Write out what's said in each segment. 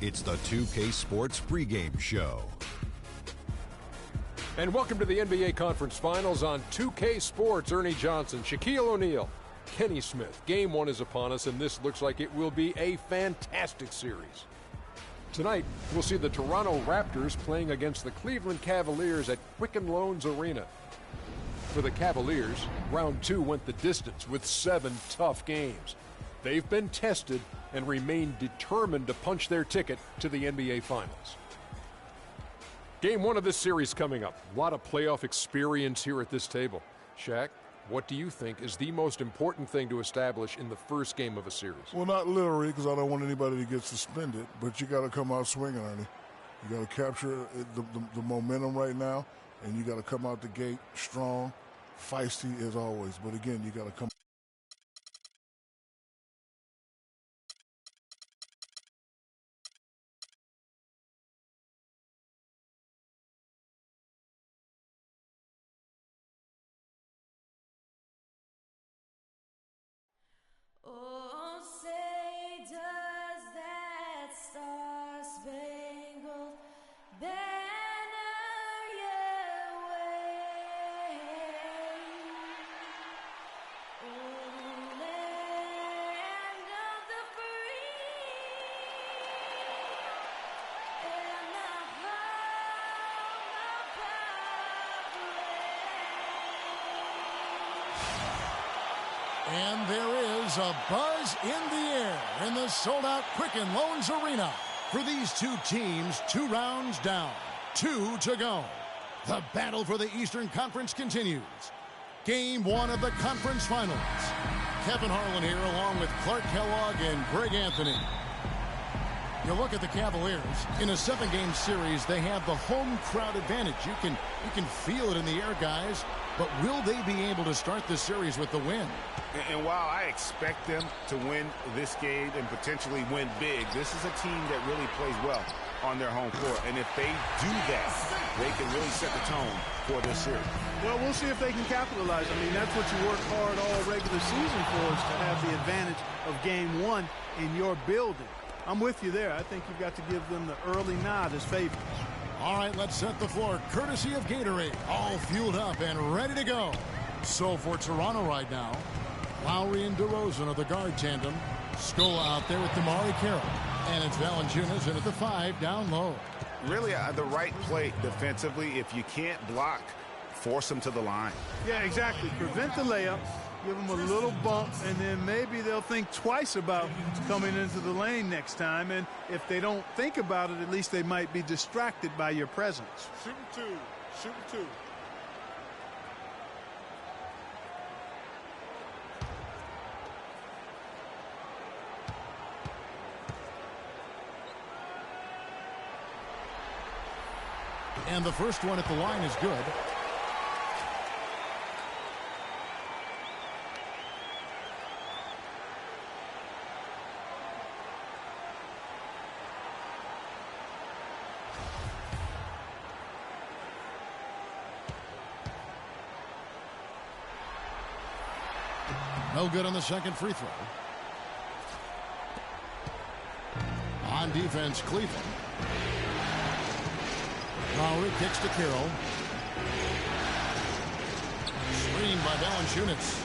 It's the 2K Sports pregame show. And welcome to the NBA Conference Finals on 2K Sports. Ernie Johnson, Shaquille O'Neal, Kenny Smith. Game one is upon us, and this looks like it will be a fantastic series. Tonight, we'll see the Toronto Raptors playing against the Cleveland Cavaliers at Quicken Loans Arena. For the Cavaliers, round two went the distance with 7 tough games. They've been tested and remain determined to punch their ticket to the NBA Finals. Game one of this series coming up. A lot of playoff experience here at this table. Shaq, what do you think is the most important thing to establish in the first game of a series? Well, not literally, because I don't want anybody to get suspended, but you got to come out swinging, Ernie. You got to capture the momentum right now, and you got to come out the gate strong, feisty as always. But again, you got to come. Oh, say does that star-spangled banner yet wave? Oh, land of the free and the home of progress. And there is a buzz in the air in the sold-out Quicken Loans Arena. For these two teams, 2 rounds down, 2 to go. The battle for the Eastern Conference continues. Game one of the conference finals. Kevin Harlan here along with Clark Kellogg and Greg Anthony. You look at the Cavaliers. In a 7-game series, they have the home crowd advantage. You can feel it in the air, guys. But will they be able to start this series with the win? And while I expect them to win this game and potentially win big, this is a team that really plays well on their home court. And if they do that, they can really set the tone for this series. Well, we'll see if they can capitalize. I mean, that's what you work hard all regular season for, is to have the advantage of game one in your building. I'm with you there. I think you've got to give them the early nod as favorites. All right, let's set the floor courtesy of Gatorade. All fueled up and ready to go. So for Toronto right now, Lowry and DeRozan are the guard tandem. Scola out there with DeMar Carroll. And it's Valanciunas in at the 5 down low. Really the right play defensively. If you can't block, force them to the line. Yeah, exactly. Prevent the layup. Give them a little bump, and then maybe they'll think twice about coming into the lane next time. And if they don't think about it, at least they might be distracted by your presence. Shooting 2. Shooting 2. And the first one at the line is good. No good on the second free throw. On defense, Cleveland. Lowry kicks to Carroll. Screened by Valanciunas.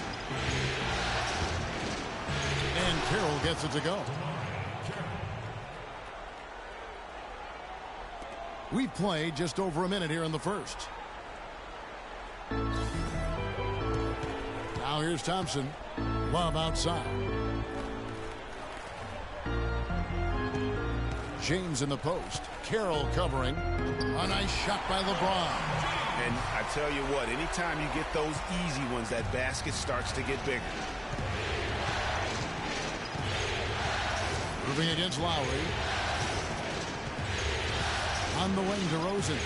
And Carroll gets it to go. We've played just over a minute here in the first. Now here's Thompson. Love outside. James in the post. Carroll covering. A nice shot by LeBron. And I tell you what, anytime you get those easy ones, that basket starts to get bigger. Moving against Lowry. On the wing, DeRozan.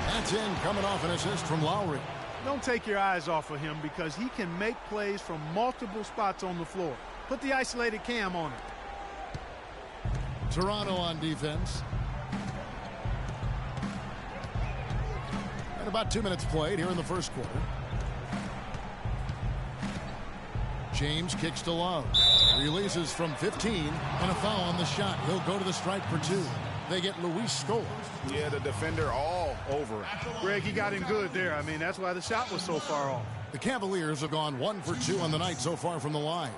That's in, coming off an assist from Lowry. Don't take your eyes off of him, because he can make plays from multiple spots on the floor. Put the isolated cam on him. Toronto on defense. And about 2 minutes played here in the first quarter. James kicks to Love. Releases from 15 and a foul on the shot. He'll go to the stripe for 2. They get Luis Scola. Yeah, the defender all over him. Greg, he got him good there. I mean, that's why the shot was so far off. The Cavaliers have gone 1 for 2 on the night so far from the line.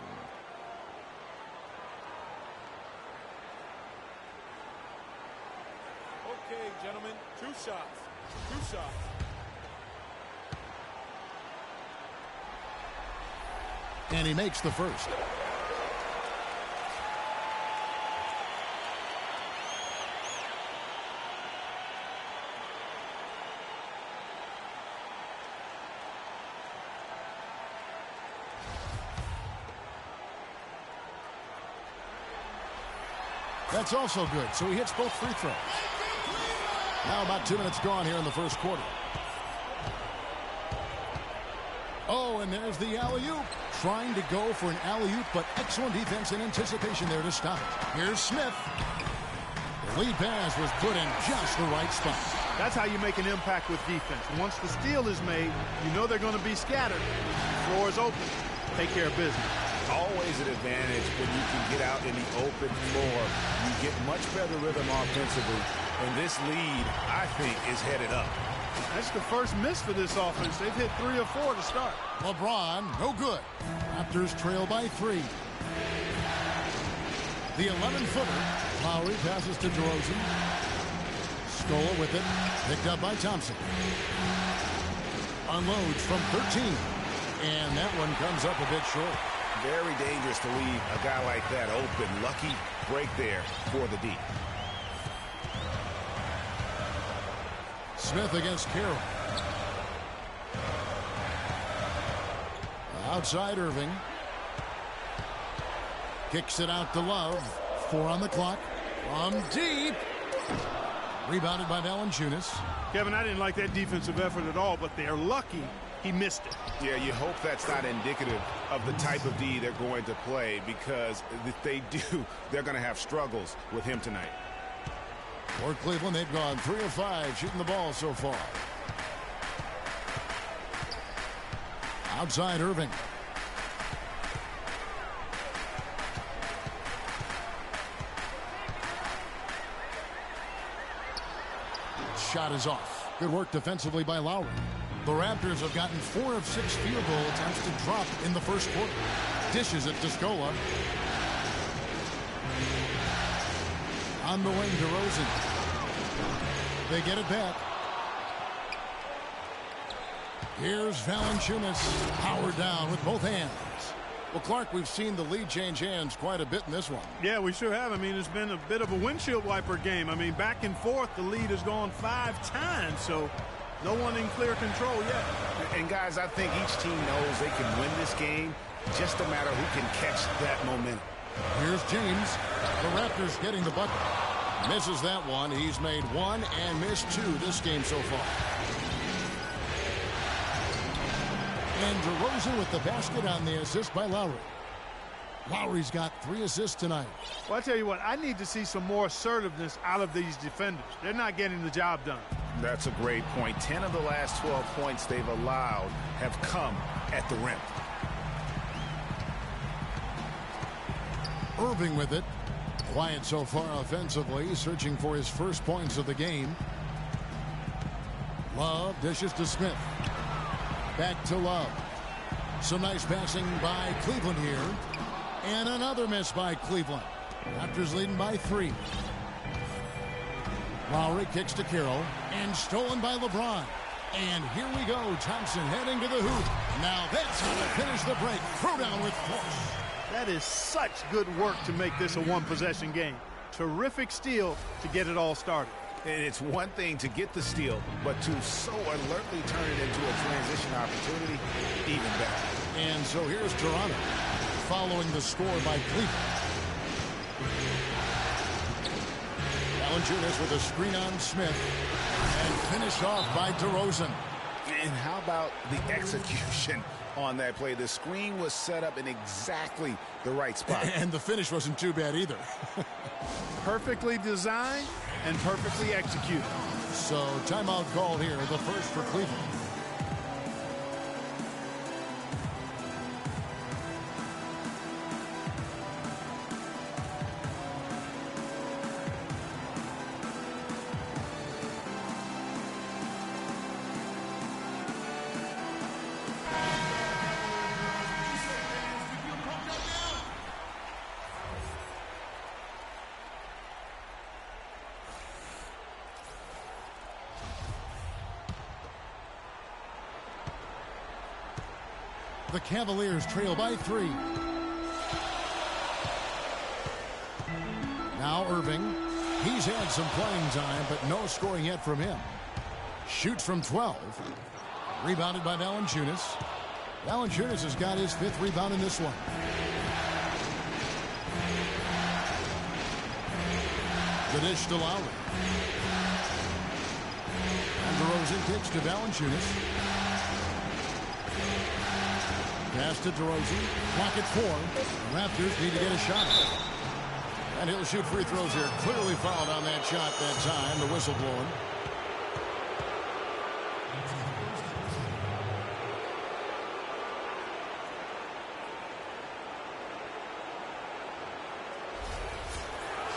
Okay, gentlemen, 2 shots. 2 shots. And he makes the first. That's also good, so he hits both free throws. Now about 2 minutes gone here in the first quarter. Oh, and there's the alley-oop. Trying to go for an alley-oop, but excellent defense and anticipation there to stop it. Here's Smith. The lead pass was put in just the right spot. That's how you make an impact with defense. Once the steal is made, you know they're going to be scattered. The floor is open. Take care of business. Always an advantage when you can get out in the open floor. You get much better rhythm offensively. And this lead, I think, is headed up. That's the first miss for this offense. They've hit 3 or 4 to start. LeBron, no good. Raptors trail by 3. The 11-footer. Lowry passes to DeRozan. Scola with it. Picked up by Thompson. Unloads from 13. And that one comes up a bit short. Very dangerous to leave a guy like that open. Lucky break there for the D. Smith against Carroll. Outside Irving. Kicks it out to Love. 4 on the clock. From deep. Rebounded by Valanciunas. Kevin, I didn't like that defensive effort at all, but they're lucky he missed it. Yeah, you hope that's not indicative of the type of D they're going to play, because if they do, they're going to have struggles with him tonight. For Cleveland, they've gone 3 of 5 shooting the ball so far. Outside Irving. Shot is off. Good work defensively by Lowry. The Raptors have gotten 4 of 6 field goal attempts to drop in the first quarter. Dishes it to Scola. On the wing to Rosen. They get it back. Here's Valanciunas. Powered down with both hands. Well, Clark, we've seen the lead change hands quite a bit in this one. Yeah, we sure have. I mean, it's been a bit of a windshield wiper game. I mean, back and forth, the lead has gone 5 times, so no one in clear control yet. And, guys, I think each team knows they can win this game. Just a matter who can catch that momentum. Here's James. The Raptors getting the bucket. Misses that one. He's made 1 and missed 2 this game so far. And DeRozan with the basket on the assist by Lowry. Lowry's got 3 assists tonight. Well, I tell you what, I need to see some more assertiveness out of these defenders. They're not getting the job done. That's a great point. 10 of the last 12 points they've allowed have come at the rim. Irving with it. Quiet so far offensively, searching for his first points of the game. Love dishes to Smith. Back to Love. Some nice passing by Cleveland here. And another miss by Cleveland. Raptors leading by 3. Lowry kicks to Carroll. And stolen by LeBron. And here we go. Thompson heading to the hoop. Now that's how to finish the break. Throw down with force. That is such good work to make this a one-possession game. Terrific steal to get it all started. And it's one thing to get the steal, but to so alertly turn it into a transition opportunity, even better. And so here's Toronto, following the score by Cleveland. Valanciunas with a screen on Smith, and finished off by DeRozan. And how about the execution on that play? The screen was set up in exactly the right spot. And the finish wasn't too bad either. Perfectly designed and perfectly executed. So timeout called here, the first for Cleveland. The Cavaliers trail by 3. Now Irving. He's had some playing time, but no scoring yet from him. Shoots from 12. Rebounded by Valanciunas. Valanciunas has got his 5th rebound in this one. The dish to Lowry. And DeRozan kicks to Valanciunas. Pass to DeRozan. Clock at 4. The Raptors need to get a shot. And he'll shoot free throws here. Clearly fouled on that shot that time. The whistle blowing.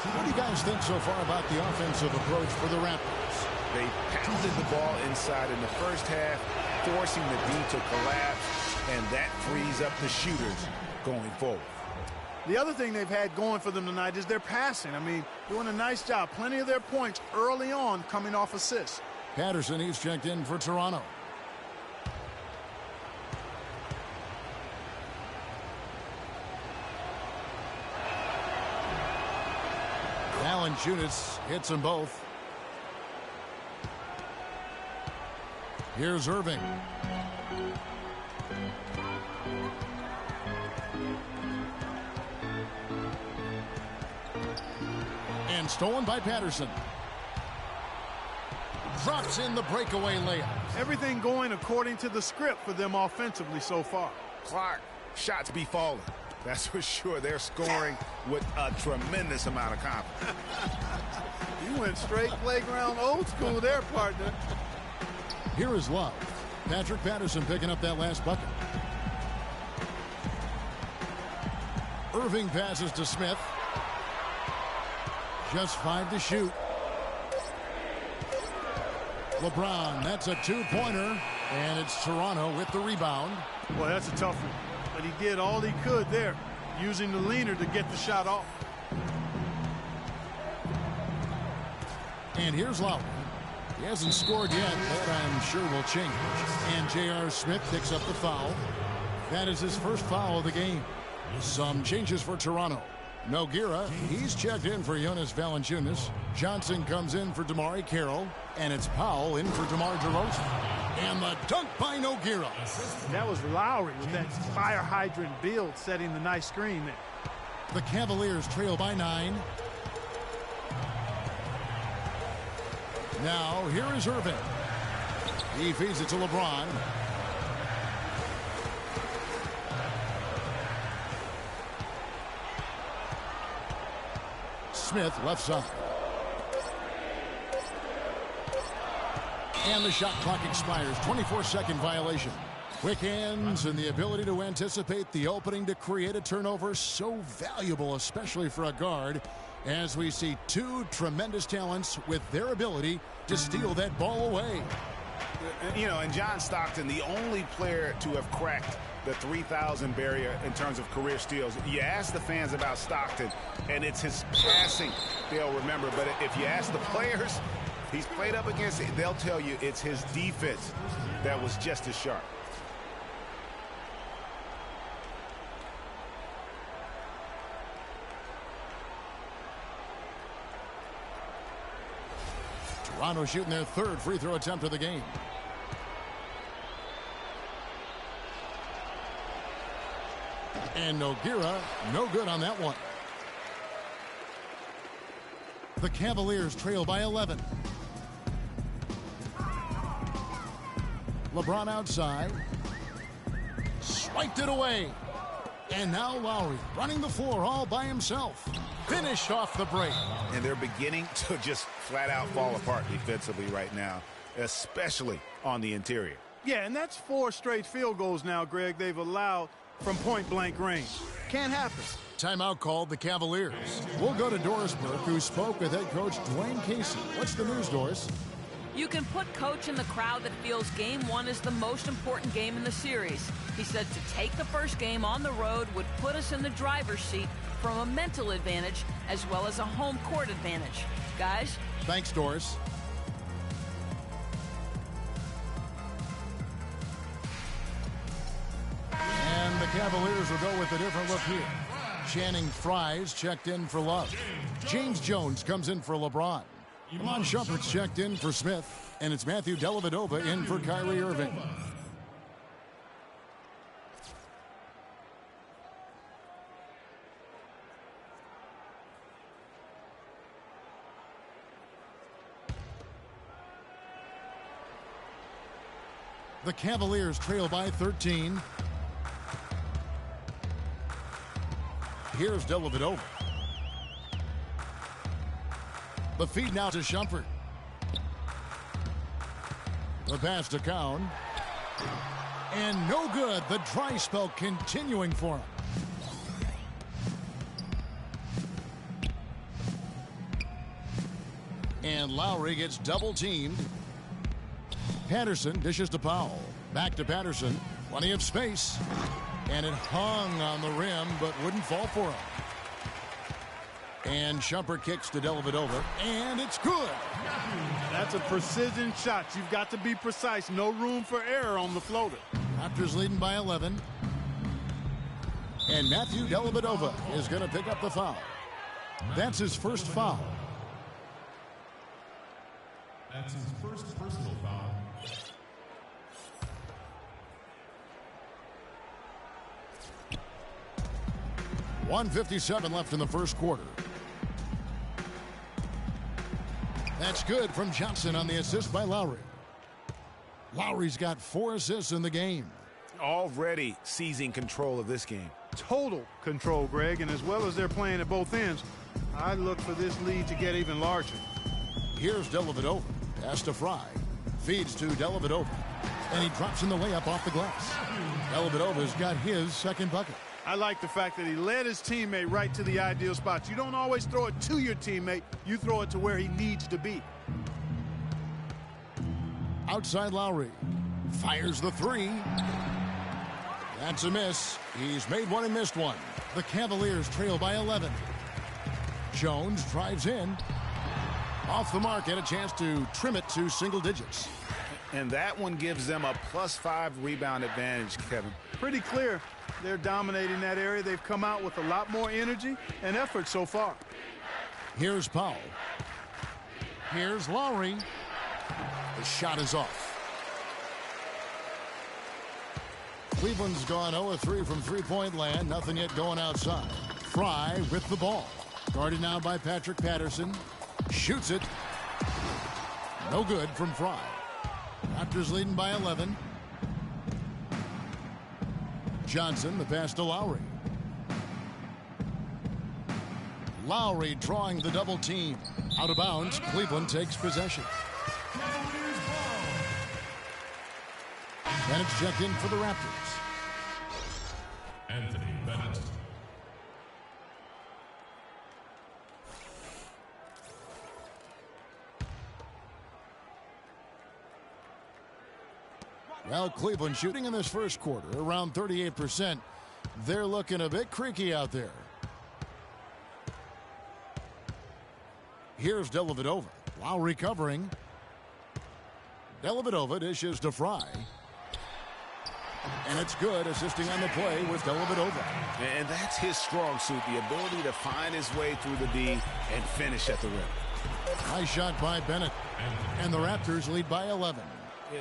What do you guys think so far about the offensive approach for the Raptors? They pounded the ball inside in the first half, forcing the D to collapse, and that frees up the shooters going forward. The other thing they've had going for them tonight is their passing. I mean, doing a nice job. Plenty of their points early on coming off assists. Patterson, he's checked in for Toronto. Valanciunas hits them both. Here's Irving. And stolen by Patterson. Drops in the breakaway layup. Everything going according to the script for them offensively so far. Clark, shots be falling. That's for sure. They're scoring with a tremendous amount of confidence. You went straight playground old school there, partner. Here is Love. Patrick Patterson picking up that last bucket. Irving passes to Smith. Just 5 to shoot. LeBron, that's a 2-pointer, and it's Toronto with the rebound. Boy, that's a tough one. But he did all he could there, using the leaner to get the shot off. And here's Lowry. He hasn't scored yet, but I'm sure will change. And J.R. Smith picks up the foul. That is his first foul of the game. Some changes for Toronto. Nogueira, he's checked in for Jonas Valanciunas. Johnson comes in for DeMar Carroll. And it's Powell in for DeMar DeRozan. And the dunk by Nogueira. That was Lowry with that fire hydrant build setting the nice screen there. The Cavaliers trail by 9. Now, here is Irving. He feeds it to LeBron. Smith, left side. And the shot clock expires. 24-second violation. Quick hands and the ability to anticipate the opening to create a turnover. So valuable, especially for a guard, as we see two tremendous talents with their ability to steal that ball away. You know, and John Stockton, the only player to have cracked the 3,000 barrier in terms of career steals. You ask the fans about Stockton, and it's his passing they'll remember. But if you ask the players he's played up against, they'll tell you it's his defense that was just as sharp. Toronto shooting their third free throw attempt of the game. And Nogueira, no good on that one. The Cavaliers trail by 11. LeBron outside. Swiped it away. And now Lowry running the floor all by himself. Finished off the break. And they're beginning to just flat out fall apart defensively right now, especially on the interior. Yeah, and that's 4 straight field goals now, Greg, they've allowed from point-blank range. Can't happen. Timeout called the Cavaliers. We'll go to Doris Burke, who spoke with head coach Dwayne Casey. What's the news, Doris? You can put Coach in the crowd that feels Game 1 is the most important game in the series. He said to take the first game on the road would put us in the driver's seat from a mental advantage as well as a home court advantage. Guys? Thanks, Doris. Cavaliers will go with a different look here. Channing Frye's checked in for Love. James Jones comes in for LeBron. Iman Shumpert's checked in for Smith. And it's Matthew Dellavedova in for Kyrie Irving. The Cavaliers trail by 13. Here's Dellavedova. The feed now to Shumpert. The pass to Cowan. And no good. The dry spell continuing for him. And Lowry gets double teamed. Patterson dishes to Powell. Back to Patterson. Plenty of space. And it hung on the rim, but wouldn't fall for him. And Shumpert kicks to Dellavedova, and it's good. That's a precision shot. You've got to be precise. No room for error on the floater. Raptors leading by 11. And Matthew Dellavedova is going to pick up the foul. That's his first foul. That's his first personal foul. .157 left in the first quarter. That's good from Johnson on the assist by Lowry. Lowry's got 4 assists in the game. Already seizing control of this game. Total control, Greg, and as well as they're playing at both ends, I look for this lead to get even larger. Here's Dellavedova. Pass to Fry. Feeds to Dellavedova. And he drops in the layup off the glass. Dellavedova's got his second bucket. I like the fact that he led his teammate right to the ideal spot. You don't always throw it to your teammate. You throw it to where he needs to be. Outside Lowry. Fires the three. That's a miss. He's made one and missed one. The Cavaliers trail by 11. Jones drives in. Off the mark, and a chance to trim it to single digits. And that one gives them a +5 rebound advantage, Kevin. Pretty clear. They're dominating that area. They've come out with a lot more energy and effort so far. Here's Powell. Here's Lowry. The shot is off. Cleveland's gone 0-3 from three-point land. Nothing yet going outside. Fry with the ball. Guarded now by Patrick Patterson. Shoots it. No good from Fry. Raptors leading by 11. Johnson, the pass to Lowry. Lowry drawing the double team. Out of bounds, Cleveland takes possession. And it's checked in for the Raptors. Anthony Bennett. Well, Cleveland shooting in this first quarter around 38%. They're looking a bit creaky out there. Here's Dellavedova. Lowry covering. Dellavedova dishes to Fry. And it's good, assisting on the play with Dellavedova. And that's his strong suit, the ability to find his way through the D and finish at the rim. Nice shot by Bennett. And the Raptors lead by 11.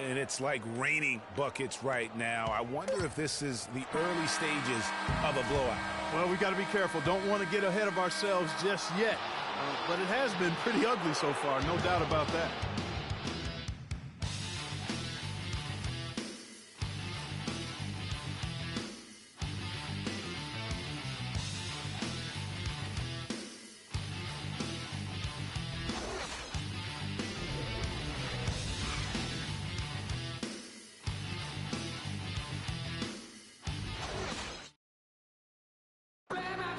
And it's like raining buckets right now. I wonder if this is the early stages of a blowout. Well, we got to be careful. Don't want to get ahead of ourselves just yet. But it has been pretty ugly so far, no doubt about that.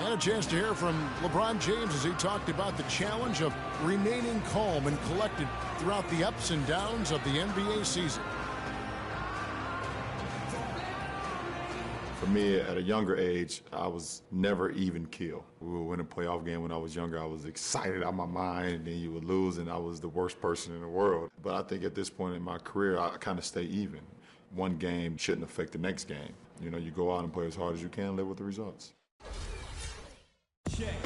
And a chance to hear from LeBron James as he talked about the challenge of remaining calm and collected throughout the ups and downs of the NBA season. For me, at a younger age, I was never even keel. We would win a playoff game when I was younger. I was excited out of my mind, and then you would lose, and I was the worst person in the world. But I think at this point in my career, I kind of stay even. One game shouldn't affect the next game. You go out and play as hard as you can, live with the results.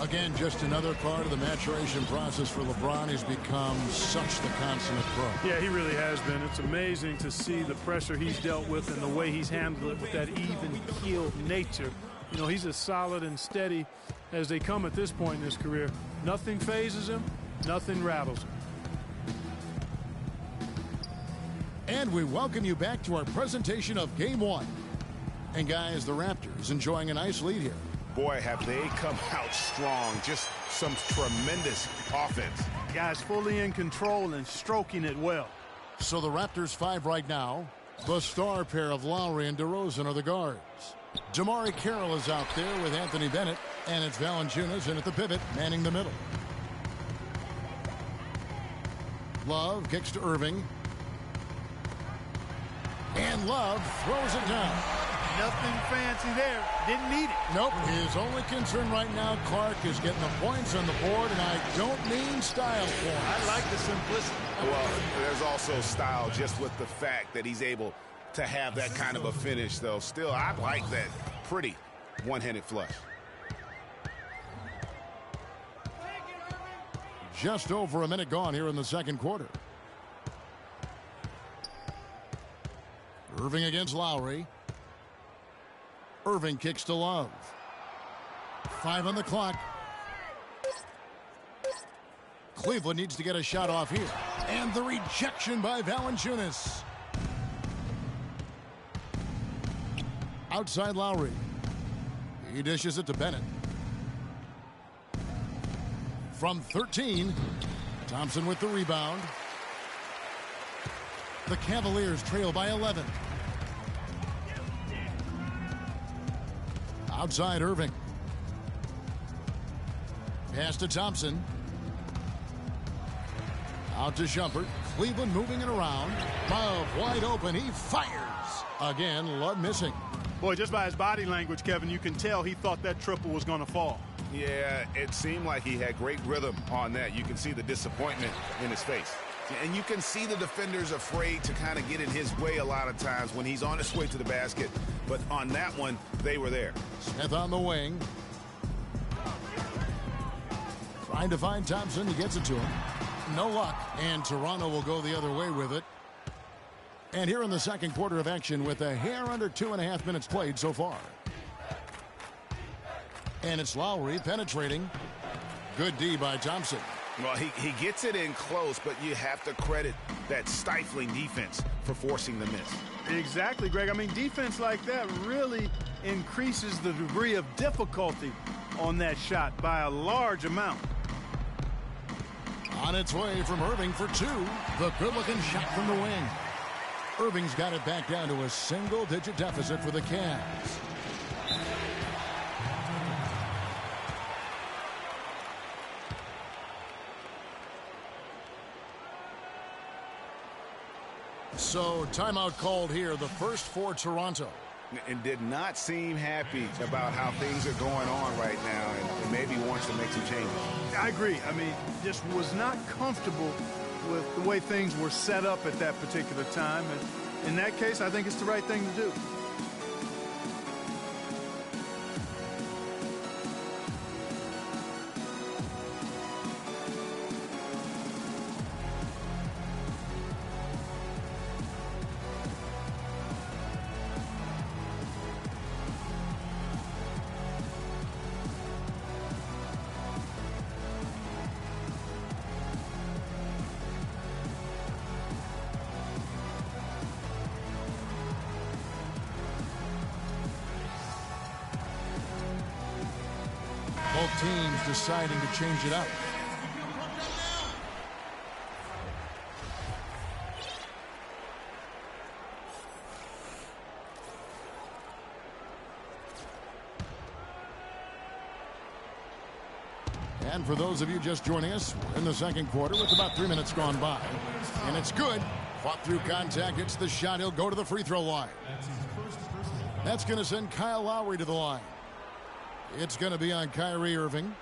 Again, just another part of the maturation process for LeBron. He's become such the consummate pro. Yeah, he really has been. It's amazing to see the pressure he's dealt with and the way he's handled it with that even-keeled nature. He's as solid and steady as they come at this point in his career. Nothing phases him, nothing rattles him. And we welcome you back to our presentation of Game 1. And guys, the Raptors enjoying a nice lead here. Boy, have they come out strong. Just some tremendous offense. Guys fully in control and stroking it well. So the Raptors 5 right now. The star pair of Lowry and DeRozan are the guards. Damari Carroll is out there with Anthony Bennett. And it's Valanciunas in at the pivot, manning the middle. Love kicks to Irving. And Love throws it down. Nothing fancy there. Didn't need it. Nope. His only concern right now, Clark, is getting the points on the board, and I don't mean style points. I like the simplicity. Well, there's also style just with the fact that he's able to have that kind of a finish, though. Still, I like that pretty one-handed flush. Just over a minute gone here in the second quarter. Irving against Lowry. Irving kicks to Love. 5 on the clock. Cleveland needs to get a shot off here. And the rejection by Valanciunas. Outside Lowry. He dishes it to Bennett. From 13, Thompson with the rebound. The Cavaliers trail by 11. Outside Irving. Pass to Thompson. Out to Shumpert. Cleveland moving it around. Love wide open. He fires. Again, Love missing. Boy, just by his body language, Kevin, you can tell he thought that triple was going to fall. Yeah, it seemed like he had great rhythm on that. You can see the disappointment in his face. And you can see the defenders afraid to kind of get in his way a lot of times when he's on his way to the basket. But on that one, they were there. Smith on the wing. Trying to find Thompson. He gets it to him. No luck. And Toronto will go the other way with it. And here in the second quarter of action with a hair under 2.5 minutes played so far. And it's Lowry penetrating. Good D by Thompson. Well, he gets it in close, but you have to credit that stifling defense for forcing the miss. Exactly, Greg. I mean, defense like that really increases the degree of difficulty on that shot by a large amount. On its way from Irving for 2. The good-looking shot from the wing. Irving's got it back down to a single-digit deficit for the Cavs. So, timeout called here, the first for Toronto. And did not seem happy about how things are going on right now and maybe wants to make some changes. I agree. I mean, just was not comfortable with the way things were set up at that particular time. And in that case, I think it's the right thing to do. Both teams deciding to change it up. And for those of you just joining us, we're in the second quarter with about 3 minutes gone by. And it's good. Fought through contact, hits the shot, he'll go to the free throw line. That's going to send Kyle Lowry to the line. It's going to be on Kyrie Irving.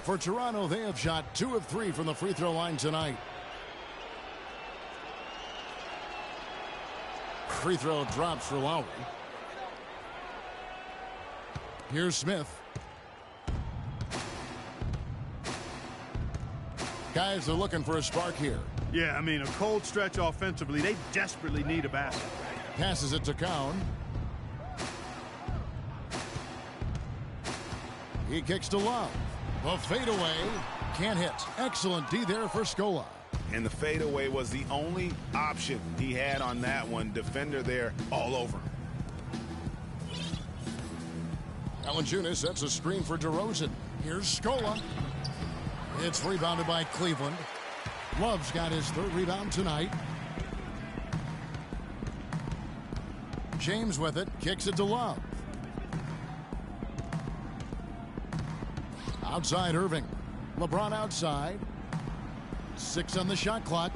For Toronto, they have shot 2 of 3 from the free throw line tonight. free throw drops for Lowry. Here's Smith. Guys are looking for a spark here. Yeah, I mean, a cold stretch offensively. They desperately need a basket. Passes it to Cowan. He kicks to Love. The fadeaway can't hit. Excellent D there for Scola. And the fadeaway was the only option he had on that one. Defender there all over him. Valanciunas sets a screen for DeRozan. Here's Scola. It's rebounded by Cleveland. Love's got his third rebound tonight. James with it. Kicks it to Love. Outside Irving. LeBron outside. 6 on the shot clock.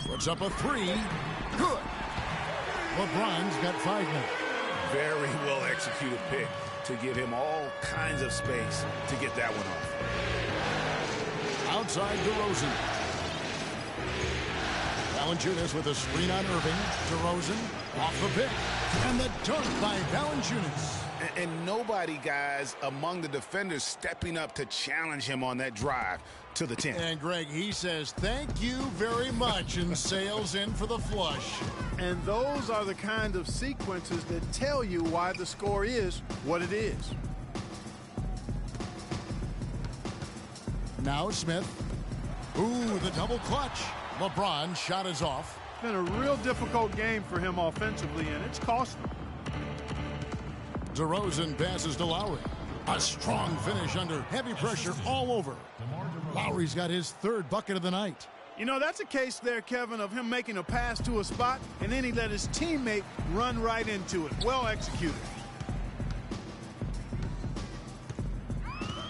Puts up a 3. Good. LeBron's got 5 more. Very well executed pick to give him all kinds of space to get that one off. Outside DeRozan. Valanciunas with a screen on Irving. DeRozan off the pick. And the dunk by Valanciunas. And nobody, guys, among the defenders stepping up to challenge him on that drive to the 10. And Greg, he says, thank you very much, and sails in for the flush. And those are the kind of sequences that tell you why the score is what it is. Now Smith. Ooh, the double clutch. LeBron shot is off. It's been a real difficult game for him offensively, and it's cost him. DeRozan passes to Lowry. A strong finish under heavy pressure all over. Lowry's got his third bucket of the night. You know, that's a case there, Kevin, of him making a pass to a spot, and then he let his teammate run right into it. Well executed.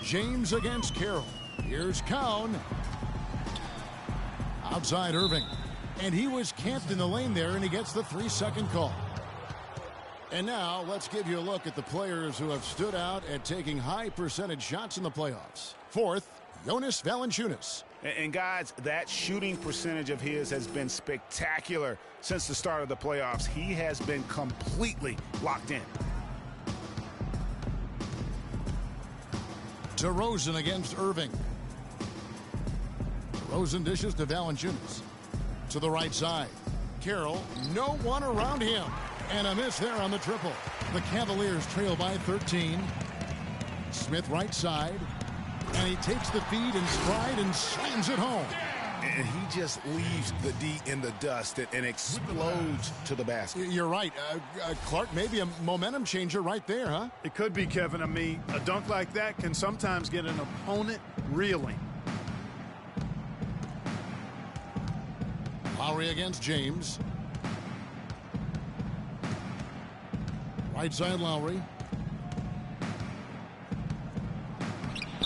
James against Carroll. Here's Cowan. Outside Irving. And he was camped in the lane there, and he gets the 3-second call. And now let's give you a look at the players who have stood out at taking high percentage shots in the playoffs. Fourth, Jonas Valanciunas. And guys, that shooting percentage of his has been spectacular since the start of the playoffs. He has been completely locked in. DeRozan against Irving. DeRozan dishes to Valanciunas. To the right side. Carroll, no one around him. And a miss there on the triple. The Cavaliers trail by 13. Smith right side. And he takes the feed in stride and slams it home. And he just leaves the D in the dust and explodes to the basket. You're right. Clark, maybe a momentum changer right there, huh? It could be, Kevin. I mean, a dunk like that can sometimes get an opponent reeling. Lowry against James. Right side Lowry.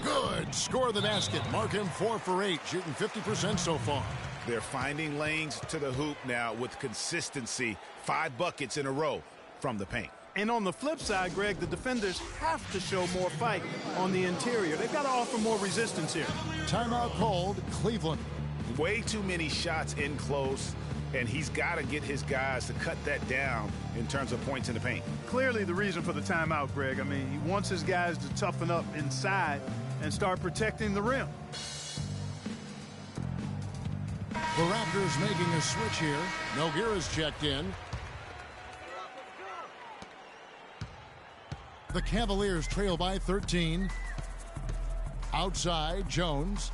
Good. Score the basket. Mark him 4 for 8, shooting 50% so far. They're finding lanes to the hoop now with consistency. 5 buckets in a row from the paint. And on the flip side, Greg, the defenders have to show more fight on the interior. They've got to offer more resistance here. Timeout called, Cleveland. Way too many shots in close, and he's got to get his guys to cut that down in terms of points in the paint. Clearly the reason for the timeout, Greg. I mean, he wants his guys to toughen up inside and start protecting the rim. The Raptors making a switch here. Nogueira's checked in. The Cavaliers trail by 13. Outside, Jones.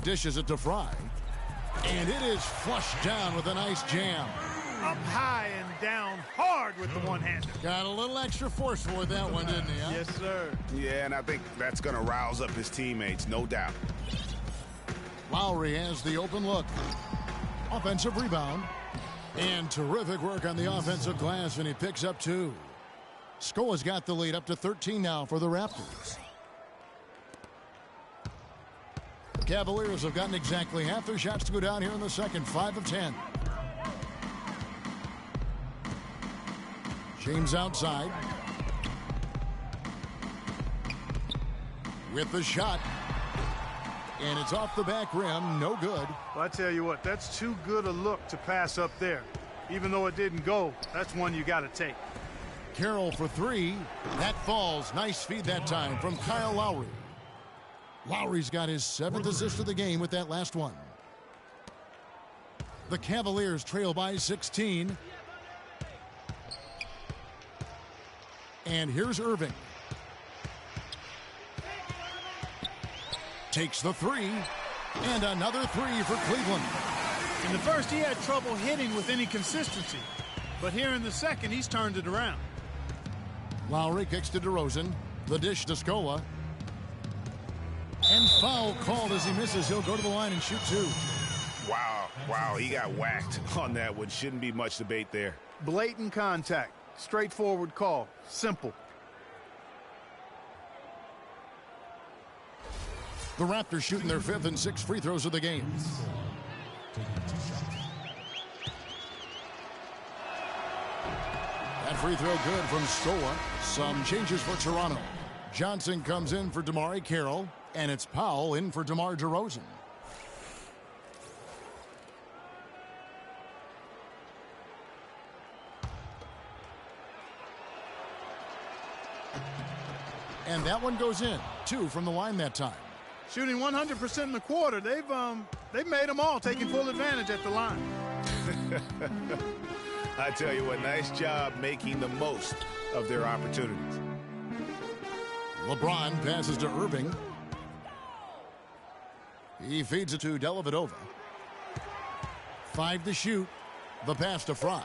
Dishes it to Fry. And it is flushed down with a nice jam. Up high and down hard with the one-hander. Got a little extra forceful with that one, didn't he? Huh? Yes, sir. Yeah, and I think that's going to rouse up his teammates, no doubt. Lowry has the open look. Offensive rebound. And terrific work on the offensive glass, and he picks up 2. Scola's got the lead up to 13 now for the Raptors. The Cavaliers have gotten exactly half their shots to go down here in the second, 5 of 10. James outside. With the shot. And it's off the back rim, no good. Well, I tell you what, that's too good a look to pass up there. Even though it didn't go, that's one you got to take. Carroll for three. That falls. Nice feed that time from Kyle Lowry. Lowry's got his 7th assist of the game with that last one. The Cavaliers trail by 16. And here's Irving. Takes the three. And another three for Cleveland. In the first, he had trouble hitting with any consistency. But here in the second, he's turned it around. Lowry kicks to DeRozan. The dish to Scola. And foul called as he misses. He'll go to the line and shoot two. Wow, he got whacked on that one. Shouldn't be much debate there. Blatant contact. Straightforward call. Simple. The Raptors shooting their 5th and 6th free throws of the game. That free throw good from Scola. Some changes for Toronto. Johnson comes in for DeMar Carroll, and it's Powell in for DeMar DeRozan. And that one goes in. 2 from the line that time. Shooting 100% in the quarter. They've made them all, taking full advantage at the line. I tell you what, nice job making the most of their opportunities. LeBron passes to Irving. He feeds it to Dellavedova. 5 to shoot. The pass to Fry.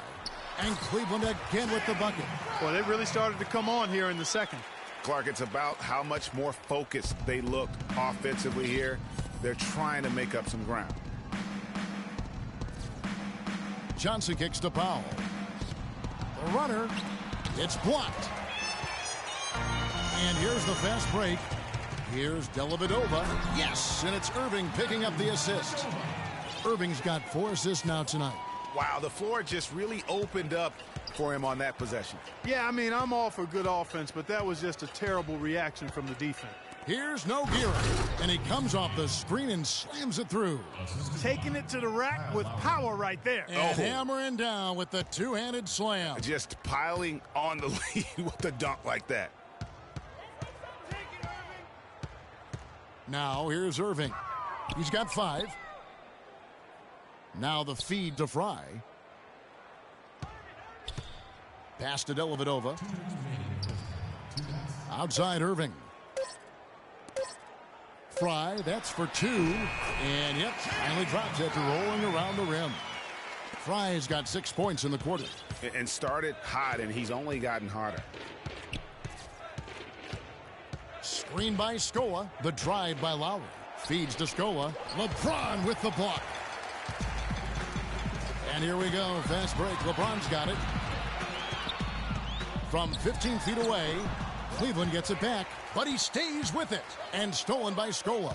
And Cleveland again with the bucket. Well, they really started to come on here in the second. Clark, it's about how much more focused they look offensively here. They're trying to make up some ground. Johnson kicks to Powell. The runner, it's blocked. And here's the fast break. Here's Dellavedova. Yes, and it's Irving picking up the assist. Irving's got 4 assists now tonight. Wow, the floor just really opened up for him on that possession. Yeah, I mean, I'm all for good offense, but that was just a terrible reaction from the defense. Here's Nogueira, and he comes off the screen and slams it through. Taking it to the rack with power right there. And hammering down with the two-handed slam. Just piling on the lead with a dunk like that. Now here's Irving. He's got 5. Now the feed to Fry. Pass to Dellavedova. Outside Irving. Fry, that's for 2. And yep, finally drops after rolling around the rim. Fry's got 6 points in the quarter. And started hot, and he's only gotten hotter. Screen by Scola. The drive by Lowry. Feeds to Scola. LeBron with the block. And here we go. Fast break. LeBron's got it. From 15 feet away, Cleveland gets it back, but he stays with it. And stolen by Scola.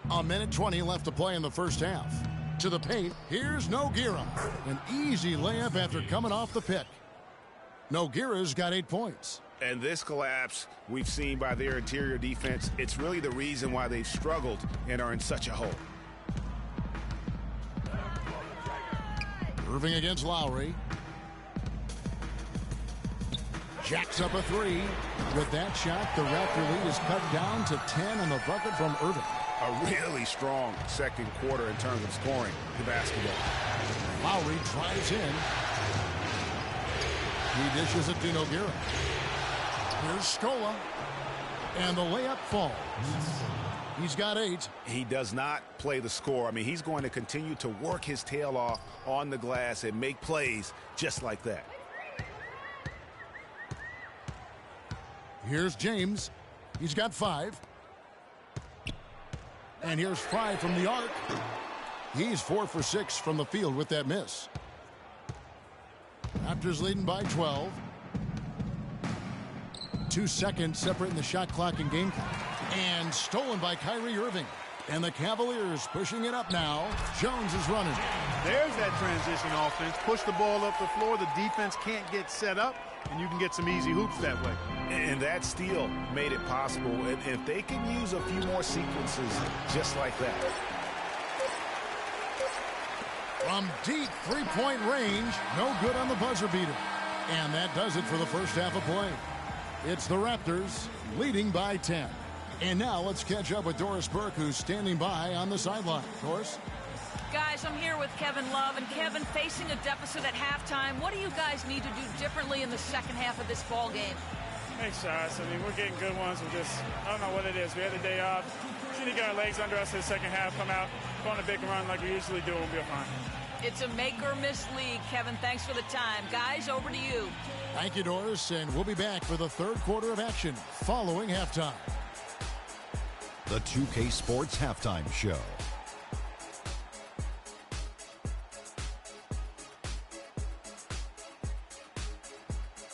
1:20 left to play in the first half. To the paint, here's Nogueira. An easy layup after coming off the pick. Nogueira's got 8 points. And this collapse we've seen by their interior defense, it's really the reason why they've struggled and are in such a hole. Irving against Lowry. Jacks up a 3. With that shot, the Raptor lead is cut down to 10 on the bucket from Irving. A really strong second quarter in terms of scoring the basketball. Lowry drives in. He dishes it to Nogueira. Here's Scola. And the layup falls. He's got 8. He does not play the score. I mean, he's going to continue to work his tail off on the glass and make plays just like that. Here's James. He's got 5. And here's Fry from the arc. He's 4 for 6 from the field with that miss. Raptors leading by 12. 2 seconds separating the shot clock and game clock. And stolen by Kyrie Irving. And the Cavaliers pushing it up now. Jones is running. There's that transition offense. Push the ball up the floor. The defense can't get set up, and you can get some easy hoops that way. And that steal made it possible. And if they can use a few more sequences just like that. From deep three-point range, no good on the buzzer beater. And that does it for the first half of play. It's the Raptors leading by 10. And now let's catch up with Doris Burke, who's standing by on the sideline. Doris? Guys, I'm here with Kevin Love. And Kevin, facing a deficit at halftime, what do you guys need to do differently in the second half of this ball game? Make shots. I mean, we're getting good ones. We're just, I don't know what it is. We had the day off. We need to get our legs under us in the second half, come out, go on a big run like we usually do, and we'll be fine. It's a make-or-miss league, Kevin. Thanks for the time. Guys, over to you. Thank you, Doris. And we'll be back for the third quarter of action following halftime. The 2K Sports Halftime Show.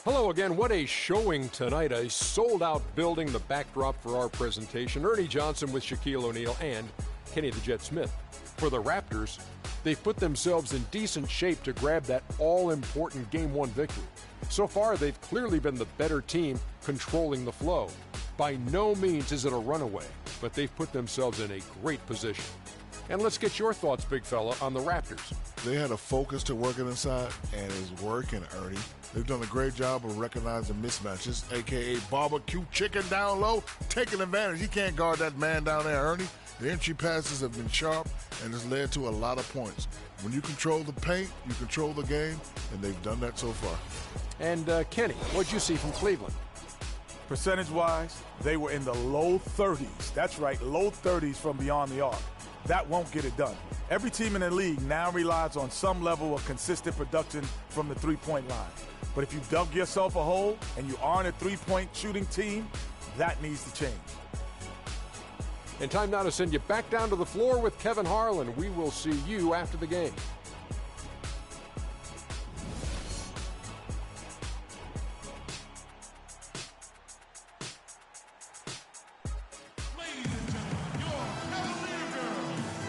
Hello again. What a showing tonight. A sold-out building, the backdrop for our presentation. Ernie Johnson with Shaquille O'Neal and Kenny the Jet Smith. For the Raptors, they've put themselves in decent shape to grab that all-important Game 1 victory. So far, they've clearly been the better team controlling the flow. By no means is it a runaway, but they've put themselves in a great position. And let's get your thoughts, big fella, on the Raptors. They had a focus to working inside, and it's working, Ernie. They've done a great job of recognizing mismatches, a.k.a. barbecue chicken down low, taking advantage. You can't guard that man down there, Ernie. The entry passes have been sharp, and it's led to a lot of points. When you control the paint, you control the game, and they've done that so far. And Kenny, what'd you see from Cleveland? Percentage-wise, they were in the low 30s. That's right, low 30s from beyond the arc. That won't get it done. Every team in the league now relies on some level of consistent production from the three-point line. But if you dug yourself a hole and you aren't a three-point shooting team, that needs to change. And time now to send you back down to the floor with Kevin Harlan. We will see you after the game.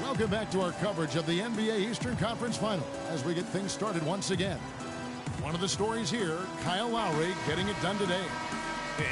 Welcome back to our coverage of the NBA Eastern Conference Final as we get things started once again. One of the stories here, Kyle Lowry getting it done today.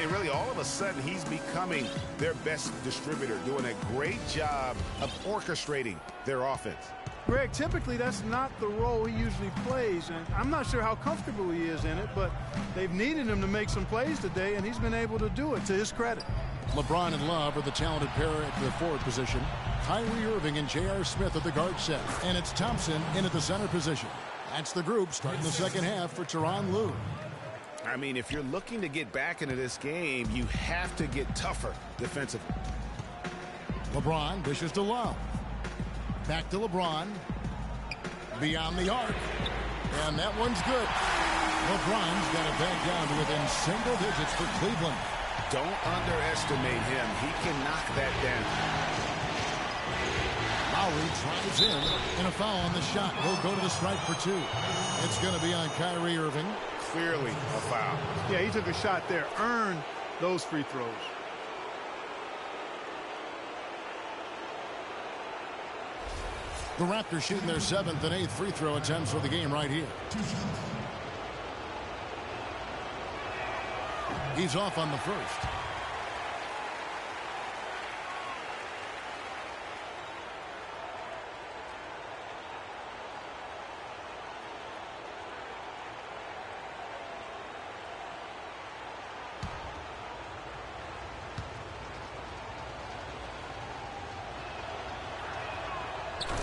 And really, all of a sudden, he's becoming their best distributor, doing a great job of orchestrating their offense. Greg, typically that's not the role he usually plays, and I'm not sure how comfortable he is in it, but they've needed him to make some plays today, and he's been able to do it to his credit. LeBron and Love are the talented pair at the forward position. Kyrie Irving and J.R. Smith at the guard set, and it's Thompson in at the center position. That's the group starting the second half for Tyronn Lue. I mean, if you're looking to get back into this game, you have to get tougher defensively. LeBron dishes to Love. Back to LeBron. Beyond the arc. And that one's good. LeBron's got it back down to within single digits for Cleveland. Don't underestimate him. He can knock that down. Lowry drives in, and a foul on the shot. He'll go to the stripe for two. It's going to be on Kyrie Irving. Clearly a foul. Yeah, he took a shot there, earned those free throws. The Raptors shooting their 7th and 8th free throw attempts for the game right here. He's off on the first.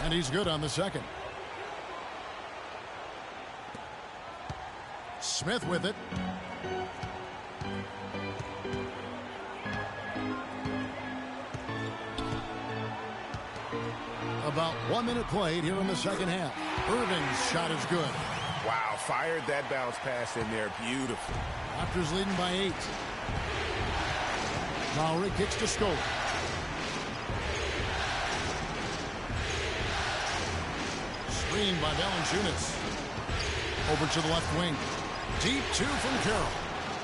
And he's good on the second. Smith with it. About 1 minute played here in the second half. Irving's shot is good. Wow, fired that bounce pass in there. Beautiful. Raptors leading by 8. Lowry kicks to Scope. Screen by Valanciunas. Over to the left wing. Deep two from Carroll.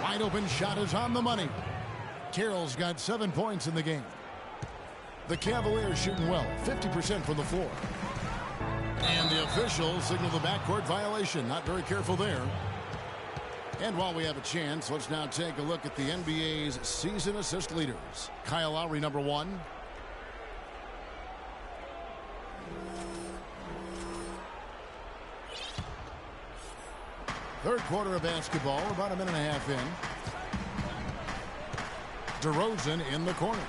Wide open shot is on the money. Carroll's got 7 points in the game. The Cavaliers shooting well, 50% from the floor. And the officials signal the backcourt violation. Not very careful there. And while we have a chance, let's now take a look at the NBA's season assist leaders. Kyle Lowry, number 1. Third quarter of basketball, about a minute and a half in. DeRozan in the corner.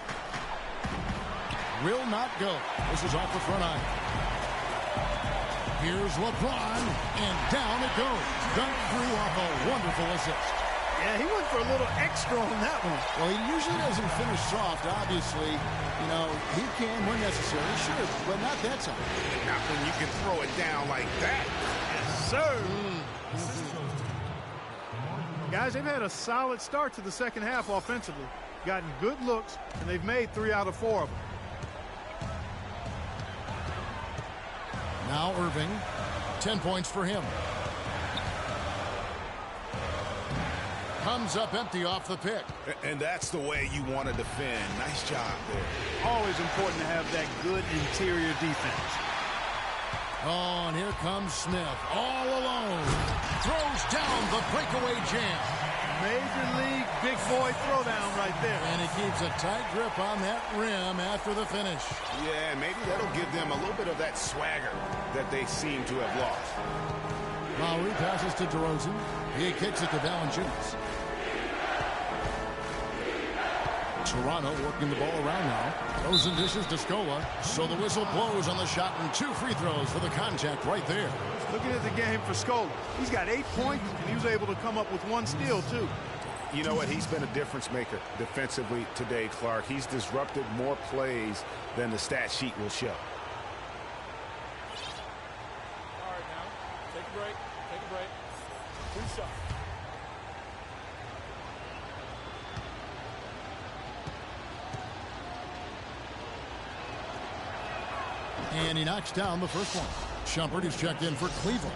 Will not go. This is off the front eye. Here's LeBron, and down it goes. Dunk through off a wonderful assist. Yeah, he went for a little extra on that one. Well, he usually doesn't finish soft, obviously. You know, he can when necessary, sure, but not that time. Not when you can throw it down like that. Yes, sir. Guys, they've had a solid start to the second half offensively. Gotten good looks, and they've made 3 out of 4 of them. Now Irving, 10 points for him. Comes up empty off the pick. And that's the way you want to defend. Nice job there. Always important to have that good interior defense. Oh, and here comes Smith, all alone. Throws down the breakaway jam. Major league big boy throwdown right there. And he keeps a tight grip on that rim after the finish. Yeah, maybe that'll give them a little bit of that swagger that they seem to have lost. Lowry passes to DeRozan. He kicks it to Valanciunas. Toronto working the ball around now. DeRozan dishes to Scola. So the whistle blows on the shot and 2 free throws for the contact right there. Looking at the game for Scola. He's got 8 points, and he was able to come up with 1 steal, too. You know what? He's been a difference maker defensively today, Clark. He's disrupted more plays than the stat sheet will show. All right, now. Take a break. Take a break. 2 shots. And he knocks down the first one. Shumpert is checked in for Cleveland.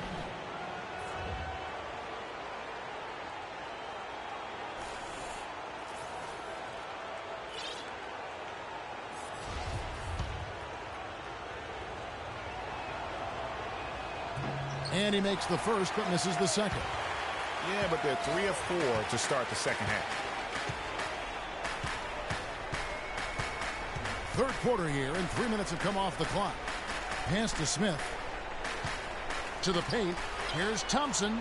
And he makes the first but misses the second. Yeah, but they're 3 of 4 to start the second half. Third quarter here, and 3 minutes have come off the clock. Pass to Smith. To the paint. Here's Thompson.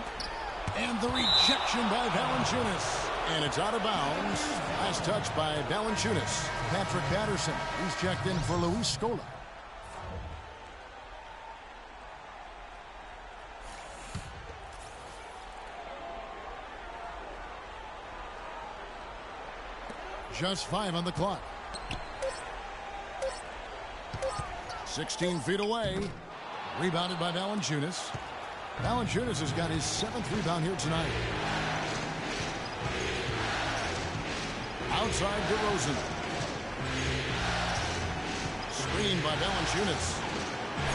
And the rejection by Valanciunas. And it's out of bounds. Last touch by Valanciunas. Patrick Patterson. He's checked in for Luis Scola. Just 5 on the clock. 16 feet away. Rebounded by Valanciunas. Valanciunas has got his 7th rebound here tonight. Outside DeRozan. Screen by Valanciunas.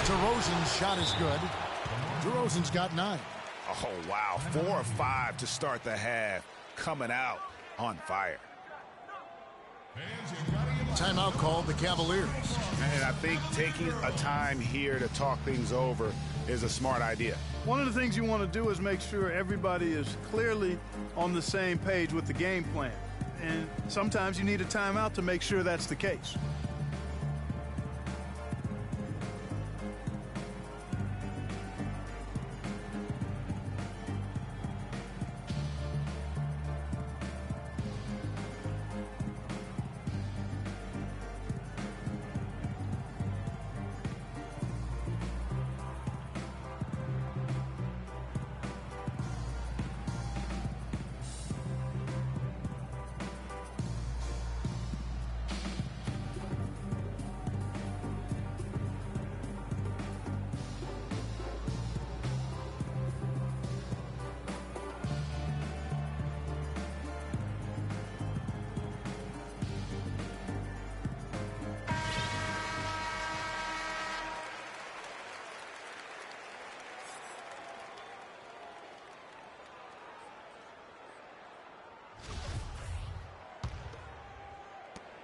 DeRozan's shot is good. DeRozan's got 9. Oh, wow. 4 of 5 to start the half. Coming out on fire. Timeout called the Cavaliers. And I think taking a time here to talk things over is a smart idea. One of the things you want to do is make sure everybody is clearly on the same page with the game plan. And sometimes you need a timeout to make sure that's the case.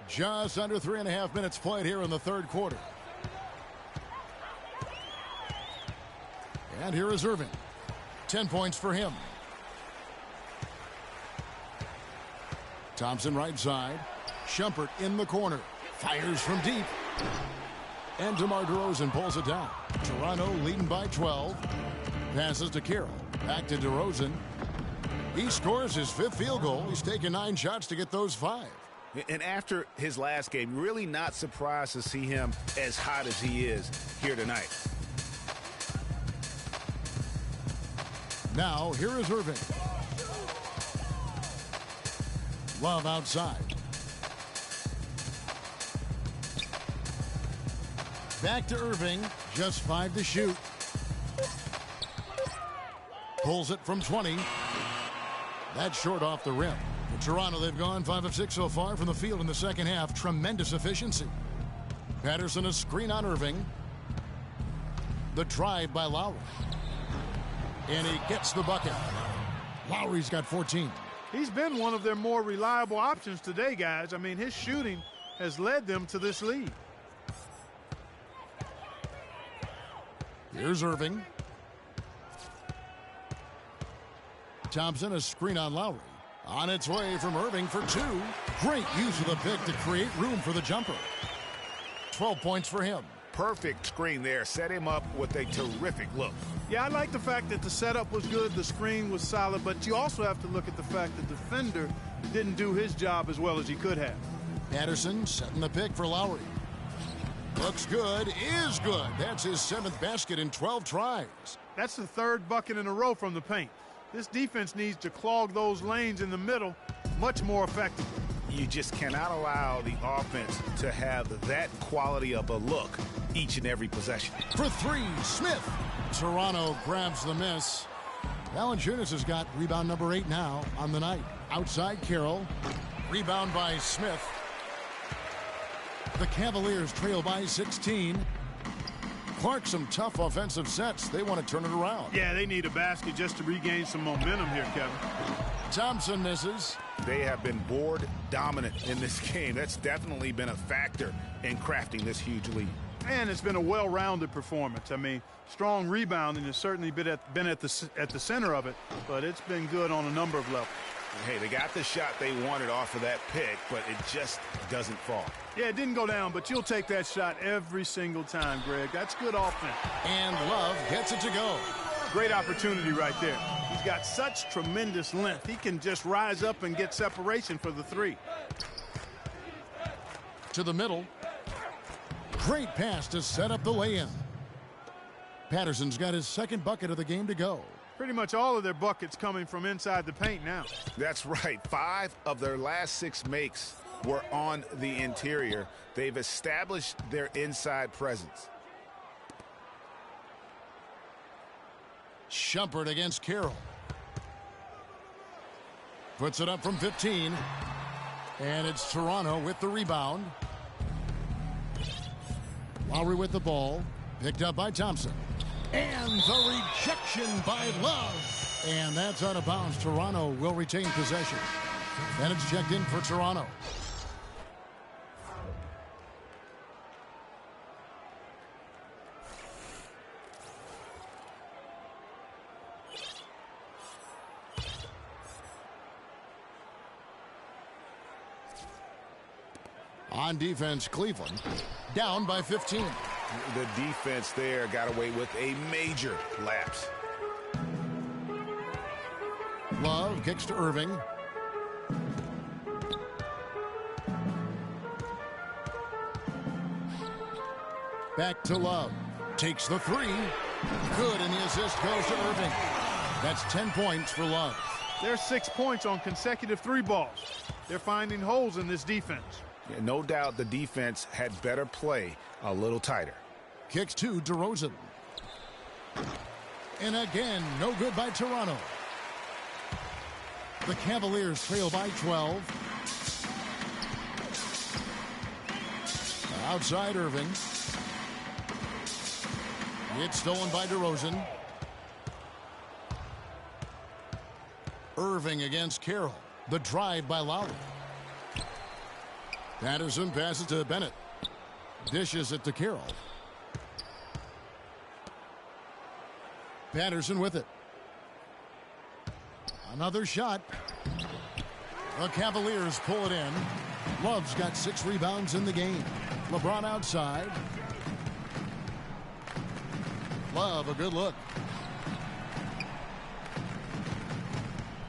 Just under 3.5 minutes played here in the third quarter. And here is Irving. 10 points for him. Thompson right side. Shumpert in the corner. Fires from deep. And DeMar DeRozan pulls it down. Toronto leading by 12. Passes to Carroll. Back to DeRozan. He scores his 5th field goal. He's taken 9 shots to get those 5. And after his last game, really not surprised to see him as hot as he is here tonight. Now, here is Irving. Love outside. Back to Irving. Just 5 to shoot. Pulls it from 20. That's short off the rim. For Toronto, they've gone 5 of 6 so far from the field in the second half. Tremendous efficiency. Patterson a screen on Irving. The drive by Lowry. And he gets the bucket. Lowry's got 14. He's been one of their more reliable options today, guys. I mean, his shooting has led them to this lead. Here's Irving. Thompson a screen on Lowry. On its way from Irving for 2. Great use of the pick to create room for the jumper. 12 points for him. Perfect screen there. Set him up with a terrific look. Yeah, I like the fact that the setup was good, the screen was solid, but you also have to look at the fact that the defender didn't do his job as well as he could have. Patterson setting the pick for Lowry. Looks good, is good. That's his 7th basket in 12 tries. That's the 3rd bucket in a row from the paint. This defense needs to clog those lanes in the middle much more effectively. You just cannot allow the offense to have that quality of a look each and every possession. For 3, Smith. Toronto grabs the miss. Valanciunas has got rebound number 8 now on the night. Outside Carroll. Rebound by Smith. The Cavaliers trail by 16. Clark, some tough offensive sets. They want to turn it around. Yeah, they need a basket just to regain some momentum here, Kevin. Thompson misses. They have been board dominant in this game. That's definitely been a factor in crafting this huge lead. And it's been a well-rounded performance. I mean, strong rebounding has certainly been at the center of it, but it's been good on a number of levels. Hey, they got the shot they wanted off of that pick, but it just doesn't fall. Yeah, it didn't go down, but you'll take that shot every single time, Greg. That's good offense. And Love gets it to go. Great opportunity right there. He's got such tremendous length. He can just rise up and get separation for the 3. To the middle. Great pass to set up the lay-in. Patterson's got his 2nd bucket of the game to go. Pretty much all of their buckets coming from inside the paint now. That's right. 5 of their last 6 makes were on the interior. They've established their inside presence. Shumpert against Carroll. Puts it up from 15. And it's Toronto with the rebound. Lowry with the ball. Picked up by Thompson. And the rejection by Love. And that's out of bounds. Toronto will retain possession. And it's checked in for Toronto. On defense, Cleveland down by 15. The defense there got away with a major lapse. Love kicks to Irving. Back to Love. Takes the 3. Good, and the assist goes to Irving. That's 10 points for Love. There's 6 points on consecutive 3 balls. They're finding holes in this defense. Yeah, no doubt the defense had better play a little tighter. Kicks to DeRozan. And again, no good by Toronto. The Cavaliers trail by 12. Outside Irving. It's stolen by DeRozan. Irving against Carroll. The drive by Lowry. Patterson passes to Bennett. Dishes it to Carroll. Patterson with it. Another shot. The Cavaliers pull it in. Love's got 6 rebounds in the game. LeBron outside. Love, a good look.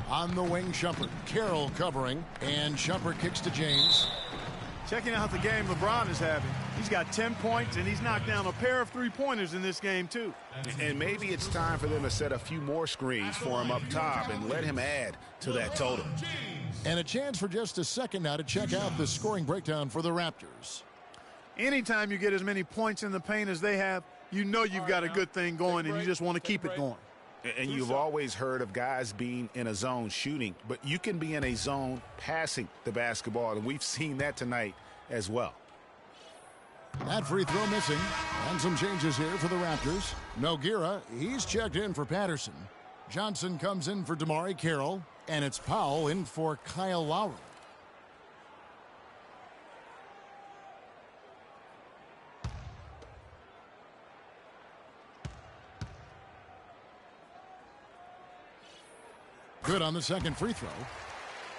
On the wing, Shumpert. Carroll covering, and Shumpert kicks to James. Checking out the game LeBron is having. He's got 10 points, and he's knocked down a pair of three-pointers in this game, too. And maybe it's time for them to set a few more screens for him up top and let him add to that total. And a chance for just a second now to check out the scoring breakdown for the Raptors. Anytime you get as many points in the paint as they have, you know you've got a good thing going, and you just want to keep it going. And you've always heard of guys being in a zone shooting, but you can be in a zone passing the basketball, and we've seen that tonight as well. That free throw missing, and some changes here for the Raptors. Nogueira, he's checked in for Patterson. Johnson comes in for DeMar Carroll, and it's Powell in for Kyle Lowry. Good on the second free throw.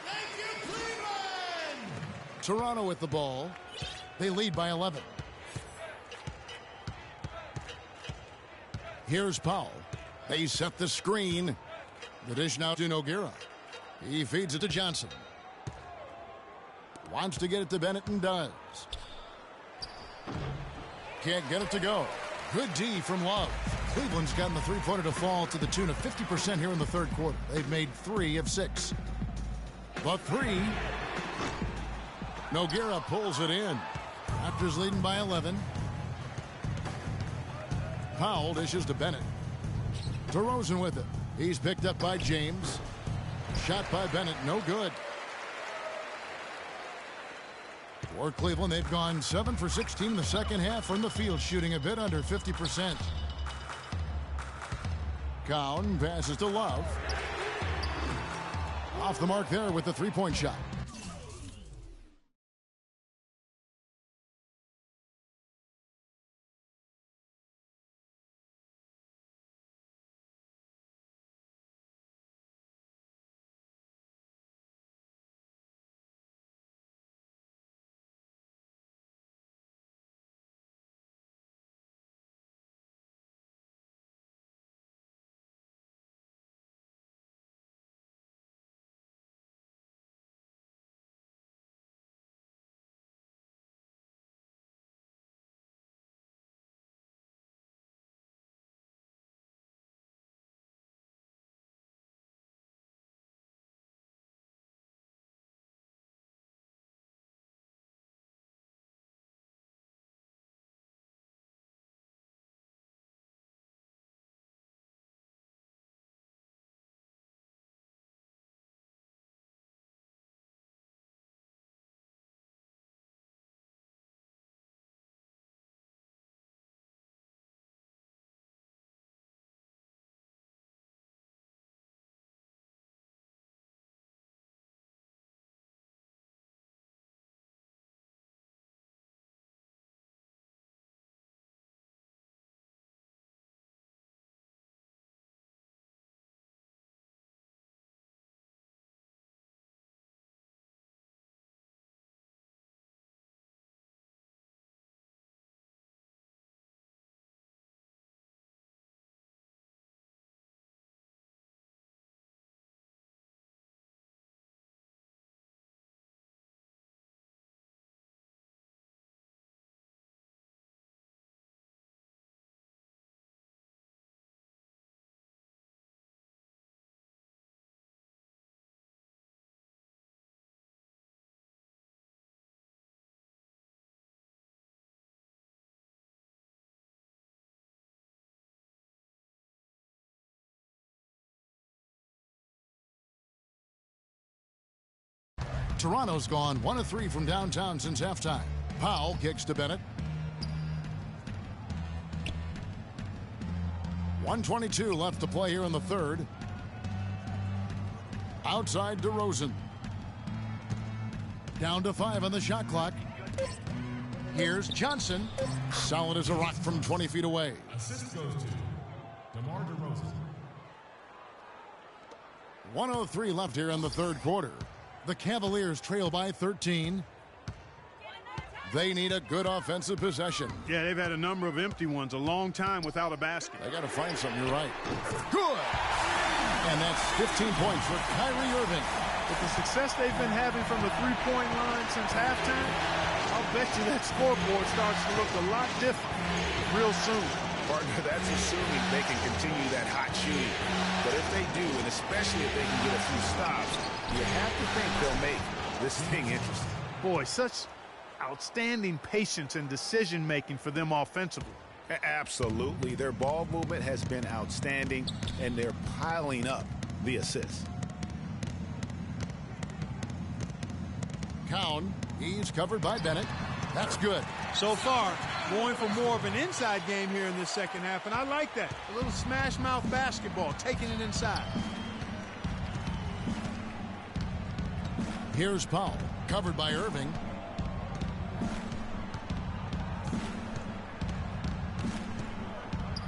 Thank you, Cleveland! Toronto with the ball. They lead by 11. Here's Powell. They set the screen. The dish now to Nogueira. He feeds it to Johnson. Wants to get it to Bennett and does. Can't get it to go. Good D from Love. Cleveland's gotten the three-pointer to fall to the tune of 50% here in the third quarter. They've made 3 of 6. The 3. Nogueira pulls it in. Raptors leading by 11. Powell dishes to Bennett. DeRozan with it. He's picked up by James. Shot by Bennett, no good. For Cleveland, they've gone 7 for 16 in the second half from the field, shooting a bit under 50%. Cowan passes to Love. Off the mark there with the three-point shot. Toronto's gone 1 of 3 from downtown since halftime. Powell kicks to Bennett. 1:22 left to play here in the third. Outside DeRozan. Down to 5 on the shot clock. Here's Johnson. Solid as a rock from 20 feet away. Assist goes to DeMar DeRozan. 1:03 left here in the third quarter. The Cavaliers trail by 13. They need a good offensive possession. Yeah, they've had a number of empty ones, a long time without a basket. They got to find something. You're right. Good. And that's 15 points for Kyrie Irving. With the success they've been having from the three-point line since halftime, I'll bet you that scoreboard starts to look a lot different real soon. Partner, that's assuming they can continue that hot shooting. But if they do, and especially if they can get a few stops, you have to think they'll make this thing interesting. Boy, such outstanding patience and decision-making for them offensively. Absolutely. Their ball movement has been outstanding, and they're piling up the assists. Cowan, he's covered by Bennett. That's good. So far, going for more of an inside game here in this second half, and I like that. A little smash-mouth basketball, taking it inside. Here's Powell, covered by Irving.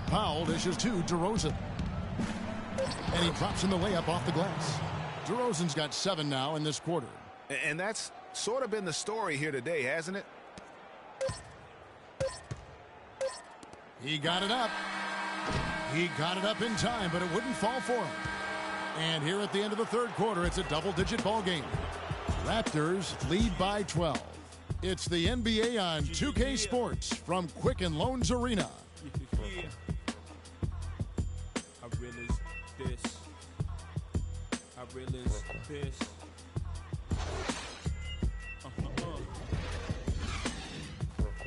Powell dishes to DeRozan. And he drops in the layup off the glass. DeRozan's got 7 now in this quarter. And that's sort of been the story here today, hasn't it? He got it up. He got it up in time, but it wouldn't fall for him. And here at the end of the third quarter, it's a double-digit ball game. Raptors lead by 12. It's the NBA on 2K Sports from Quicken Loans Arena. I realize this. I realize this.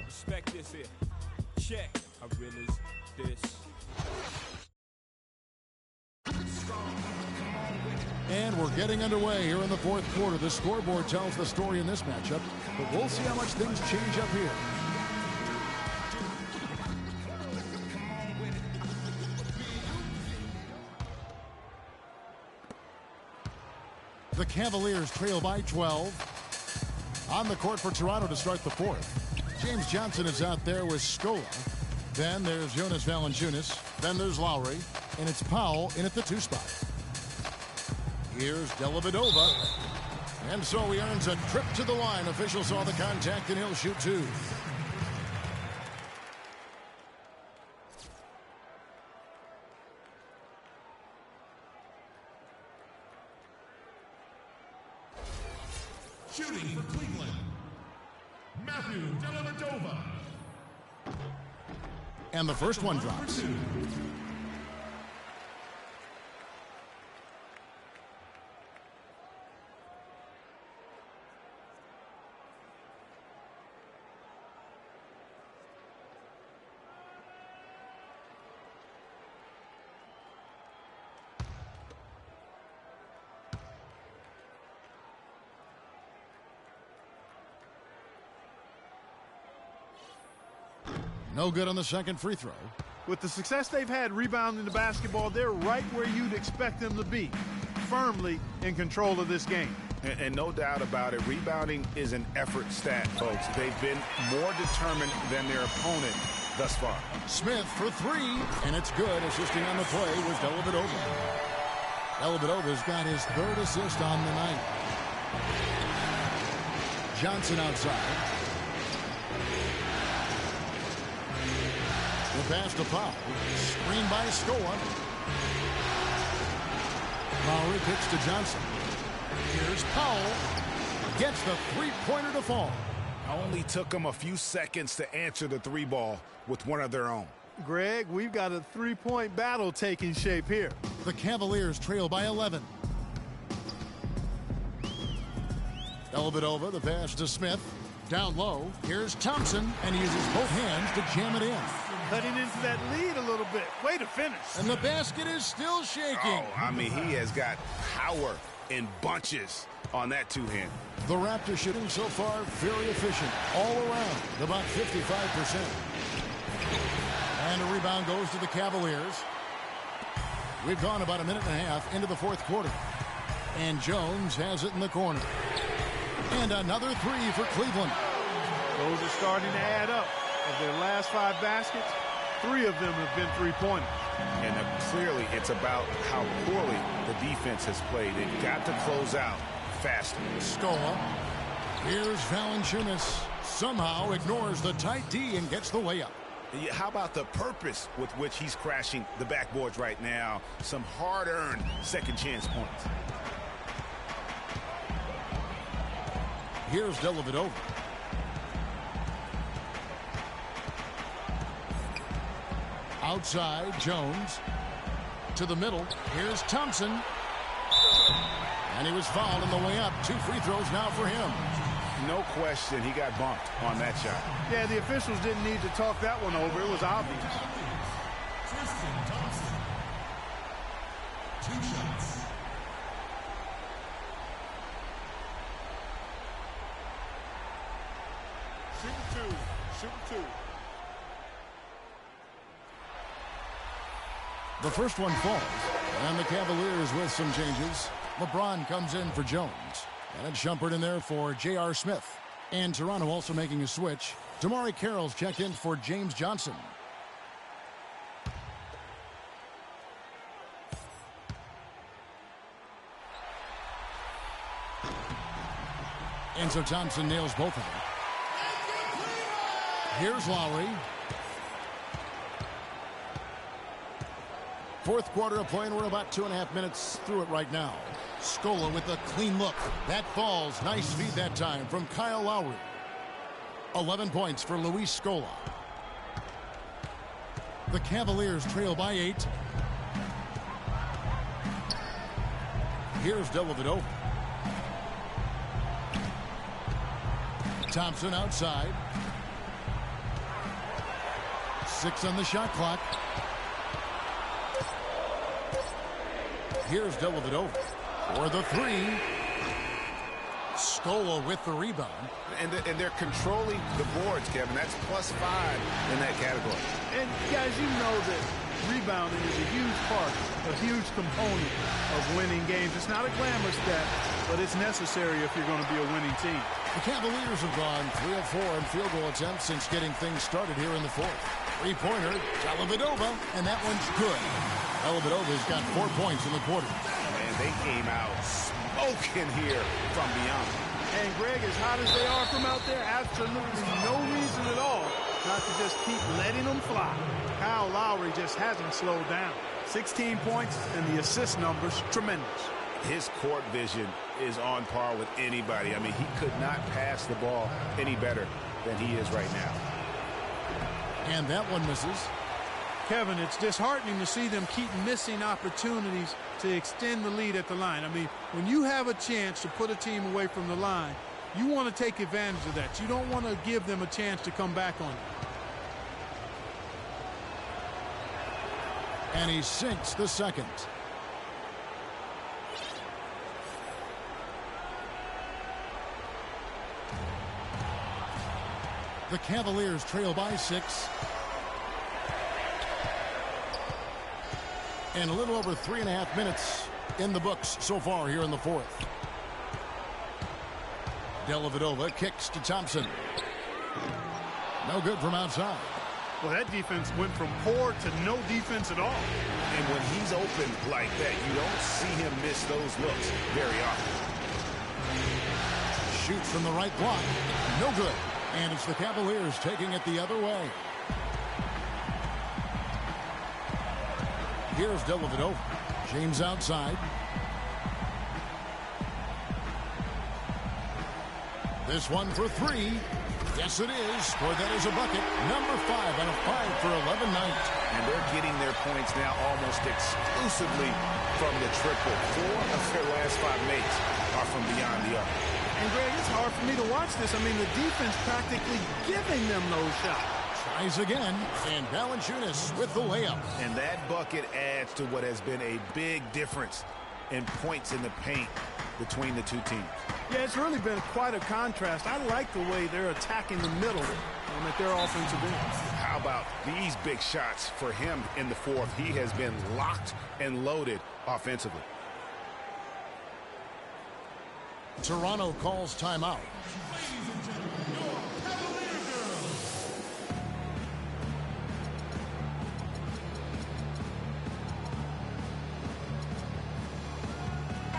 Respect this here. Check. I realize this. And we're getting underway here in the fourth quarter. The scoreboard tells the story in this matchup, but we'll see how much things change up here. The Cavaliers trail by 12. On the court for Toronto to start the fourth. James Johnson is out there with Scola. Then there's Jonas Valanciunas. Then there's Lowry. And it's Powell in at the 2 spot. Here's Dellavedova. And so he earns a trip to the line. Officials saw the contact and he'll shoot 2. Shooting for Cleveland, Matthew Dellavedova. And the first one drops. No good on the second free throw. With the success they've had rebounding the basketball, they're right where you'd expect them to be, firmly in control of this game. And no doubt about it, rebounding is an effort stat, folks. They've been more determined than their opponent thus far. Smith for 3, and it's good. Assisting on the play was Dellavedova. Dellavedova's got his 3rd assist on the night. Johnson outside. The pass to Powell. Screen by Scola. Lowry kicks to Johnson. Here's Powell. Gets the three-pointer to fall. Only took them a few seconds to answer the 3 ball with one of their own. Greg, we've got a 3-point battle taking shape here. The Cavaliers trail by 11. Dellavedova, the pass to Smith. Down low. Here's Thompson, and he uses both hands to jam it in. Cutting into that lead a little bit. Way to finish. And the basket is still shaking. Oh, I mean, he has got power in bunches on that 2-hand. The Raptors shooting so far very efficient all around, about 55%. And a rebound goes to the Cavaliers. We've gone about a minute and a half into the fourth quarter. And Jones has it in the corner. And another three for Cleveland. Those are starting to add up. Of their last 5 baskets, 3 of them have been three-pointers. And clearly it's about how poorly the defense has played. They've got to close out faster. Scola. Here's Valanciunas. Somehow ignores the tight D and gets the layup. How about the purpose with which he's crashing the backboards right now? Some hard-earned second-chance points. Here's Dellavedova. Outside, Jones. To the middle. Here's Thompson. And he was fouled on the way up. 2 free throws now for him. No question, he got bumped on that shot. Yeah, the officials didn't need to talk that one over. It was obvious. Tristan Thompson. 2 shots. Shoot 2. The first one falls, and the Cavaliers with some changes. LeBron comes in for Jones, and it's Shumpert in there for J.R. Smith. And Toronto also making a switch. Damari Carroll's checked in for James Johnson. And so Thompson nails both of them. Here's Lowry. Fourth quarter of play, and we're about 2.5 minutes through it right now. Scola with a clean look. That falls. Nice feed that time from Kyle Lowry. 11 points for Luis Scola. The Cavaliers trail by 8. Here's Dellavedova. Thompson outside. 6 on the shot clock. Here's Dellavedova for the 3. Scola with the rebound. And they're controlling the boards, Kevin. That's +5 in that category. And guys, you know that rebounding is a huge part, a huge component of winning games. It's not a glamorous stat, but it's necessary if you're going to be a winning team. The Cavaliers have gone 3 of 4 in field goal attempts since getting things started here in the fourth. 3-pointer, Dellavedova, and that one's good. Dellavedova's got 4 points in the quarter. Man, they came out smoking here from beyond. And Greg, as hot as they are from out there, absolutely no reason at all not to just keep letting them fly. Kyle Lowry just hasn't slowed down. 16 points, and the assist numbers tremendous. His court vision is on par with anybody. I mean, he could not pass the ball any better than he is right now. And that one misses. Kevin, it's disheartening to see them keep missing opportunities to extend the lead at the line. I mean, when you have a chance to put a team away from the line, you want to take advantage of that. You don't want to give them a chance to come back on you. And he sinks the second. The Cavaliers trail by 6. And a little over 3.5 minutes in the books so far here in the fourth. Dellavedova kicks to Thompson. No good from outside. Well, that defense went from poor to no defense at all. And when he's open like that, you don't see him miss those looks very often. Shoots from the right block. No good. And it's the Cavaliers taking it the other way. Here's Dellavedova. James outside. This one for 3. Yes, it is. For that is a bucket. Number 5 and a 5 for 11 night. And they're getting their points now almost exclusively from the triple. 4 of their last 5 makes are from beyond the arc. And Greg, it's hard for me to watch this. I mean, the defense practically giving them those shots. Tries again, and Valanciunas with the layup. And that bucket adds to what has been a big difference in points in the paint between the two teams. Yeah, it's really been quite a contrast. I like the way they're attacking the middle at their offensive end. How about these big shots for him in the fourth? He has been locked and loaded offensively. Toronto calls timeout.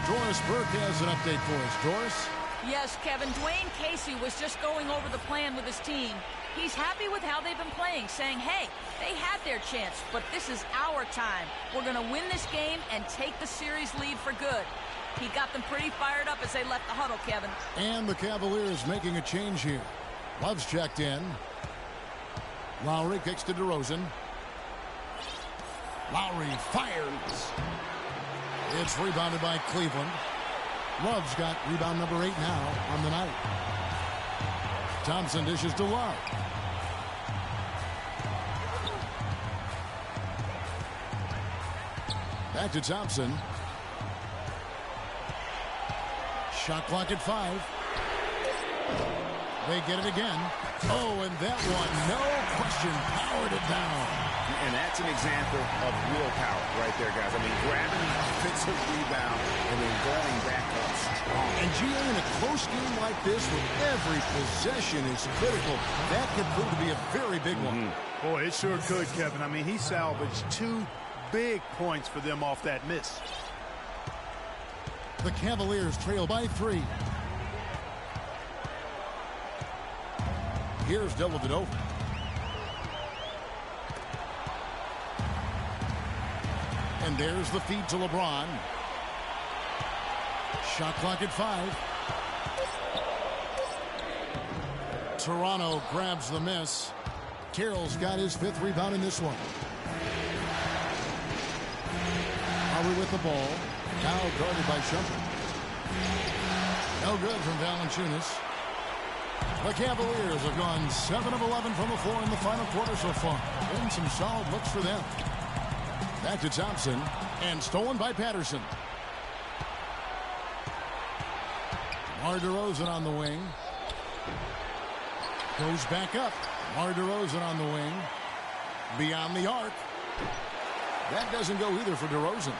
Doris Burke has an update for us. Doris? Yes, Kevin. Dwayne Casey was just going over the plan with his team. He's happy with how they've been playing, saying, hey, they had their chance, but this is our time. We're going to win this game and take the series lead for good. He got them pretty fired up as they left the huddle, Kevin. And the Cavaliers making a change here. Love's checked in. Lowry kicks to DeRozan. Lowry fires. It's rebounded by Cleveland. Love's got rebound number 8 now on the night. Thompson dishes to Love. Back to Thompson. Shot clock at 5. They get it again. Oh, and that one, no question, powered it down. And that's an example of willpower right there, guys. I mean, grabbing the offensive rebound and then going back up strong. And GA, in a close game like this, where every possession is critical, that could prove to be a very big one. Boy, it sure could, Kevin. I mean, he salvaged 2 big points for them off that miss. The Cavaliers trail by 3. Here's Dellavedova. And there's the feed to LeBron. Shot clock at 5. Toronto grabs the miss. Carroll's got his 5th rebound in this one. Lowry with the ball. Now guarded by Shumpert. No good from Valanciunas. The Cavaliers have gone 7 of 11 from the floor in the final quarter so far. Been some solid looks for them. Back to Thompson, and stolen by Patterson. DeMar DeRozan on the wing. Goes back up. DeMar DeRozan on the wing. Beyond the arc. That doesn't go either for DeRozan.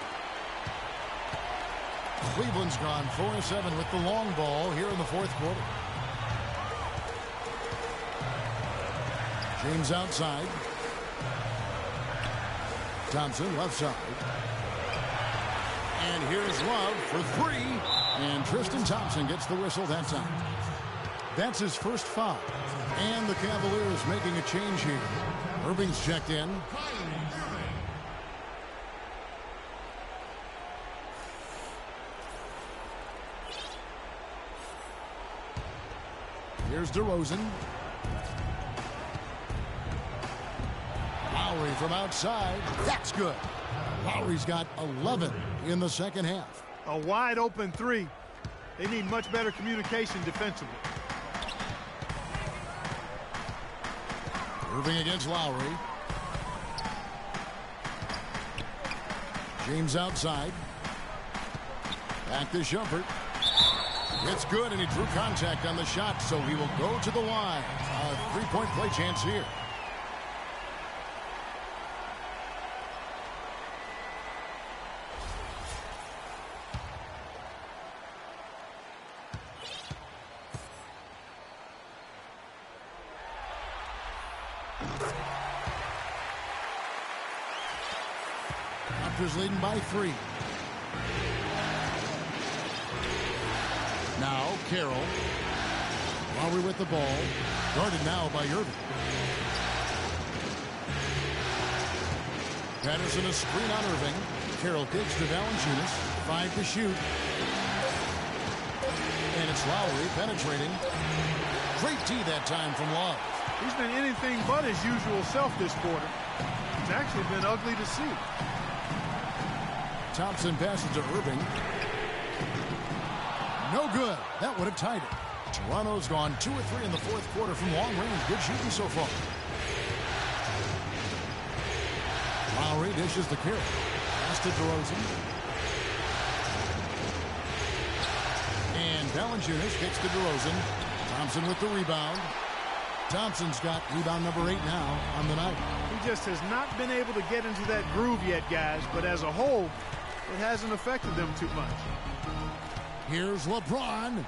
Cleveland's gone 4-7 with the long ball here in the 4th quarter. James outside. Thompson left side. And here's Love for 3. And Tristan Thompson gets the whistle that time. That's his first foul. And the Cavaliers making a change here. Irving's checked in. Here's DeRozan. Lowry from outside. That's good. Lowry's got 11 in the second half. A wide open 3. They need much better communication defensively. Irving against Lowry. James outside. Back to Shumpert. It's good, and he drew contact on the shot, so he will go to the line. A 3-point play chance here. Raptors leading by 3. Now Carroll. Lowry with the ball. Guarded now by Irving. Patterson a screen on Irving. Carroll kicks to Valanciunas. 5 to shoot. And it's Lowry penetrating. Great D that time from Love. He's been anything but his usual self this quarter. It's actually been ugly to see. Thompson passes to Irving. No good. That would have tied it. Toronto's gone 2 of 3 in the 4th quarter from long range. Good shooting so far. Lowry dishes the Carroll. Pass to DeRozan. And Valanciunas kicks to DeRozan. Thompson with the rebound. Thompson's got rebound number 8 now on the night. He just has not been able to get into that groove yet, guys. But as a whole, it hasn't affected them too much. Here's LeBron.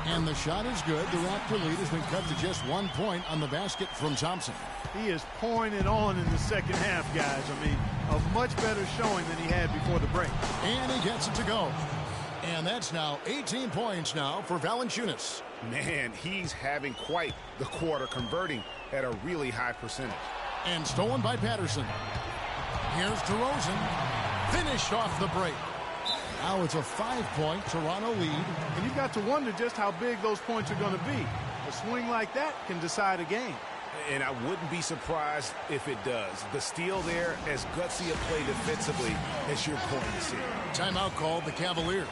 And the shot is good. The Raptor lead has been cut to just 1 point on the basket from Thompson. He is pouring it on in the second half, guys. I mean, a much better showing than he had before the break. And he gets it to go. And that's now 18 points now for Valanciunas. Man, he's having quite the quarter, converting at a really high percentage. And stolen by Patterson. Here's DeRozan. Finished off the break. Now it's a 5-point Toronto lead. And you've got to wonder just how big those points are going to be. A swing like that can decide a game. And I wouldn't be surprised if it does. The steal there, as gutsy a play defensively as you're going to see. Timeout called the Cavaliers.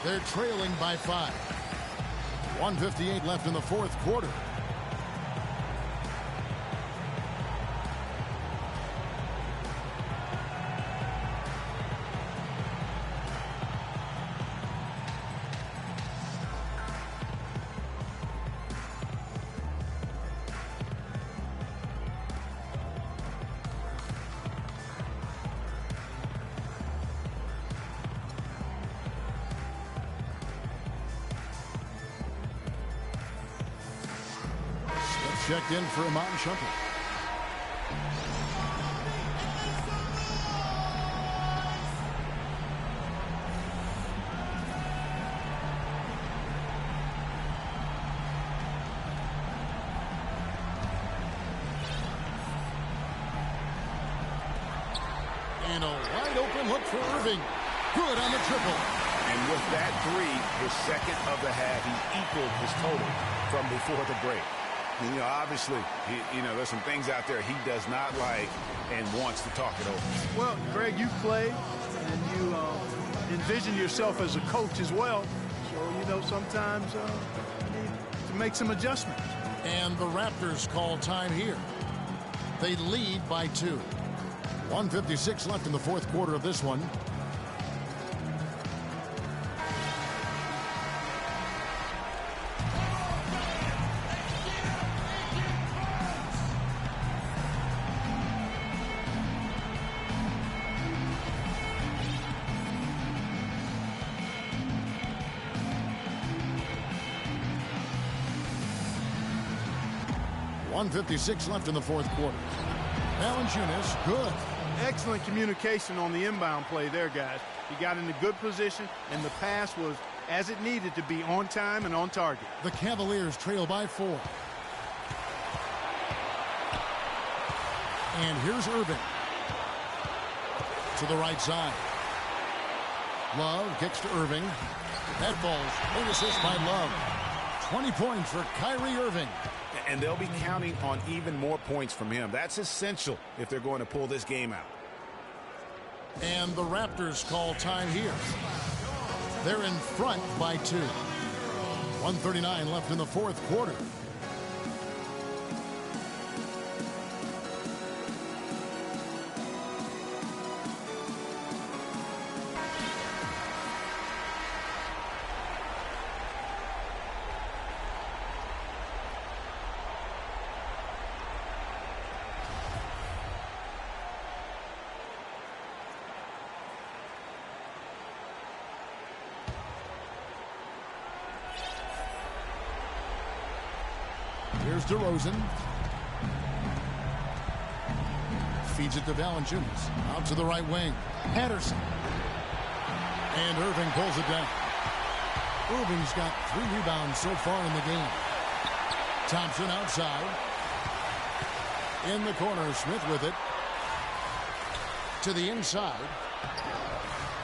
They're trailing by 5. 1:58 left in the fourth quarter. Checked in for Iman Shumpert. And a wide open look for Irving. Good on the triple. And with that three, his second of the half, he equaled his total from before the break. You know, obviously, there's some things out there he does not like and wants to talk it over. Well, Greg, you play and you envision yourself as a coach as well. So, sometimes you need to make some adjustments. And the Raptors call time here. They lead by 2. 1:56 left in the fourth quarter of this one. .56 left in the fourth quarter. Valanciunas, good. Excellent communication on the inbound play there, guys. He got in a good position, and the pass was as it needed to be, on time and on target. The Cavaliers trail by 4. And here's Irving. To the right side. Love kicks to Irving. That falls. Big assist by Love. 20 points for Kyrie Irving. And they'll be counting on even more points from him. That's essential if they're going to pull this game out. And the Raptors call time here. They're in front by 2. 1:39 left in the fourth quarter. Here's DeRozan. Feeds it to Valanciunas. Out to the right wing. Patterson. And Irving pulls it down. Irving's got 3 rebounds so far in the game. Thompson outside. In the corner, Smith with it. To the inside.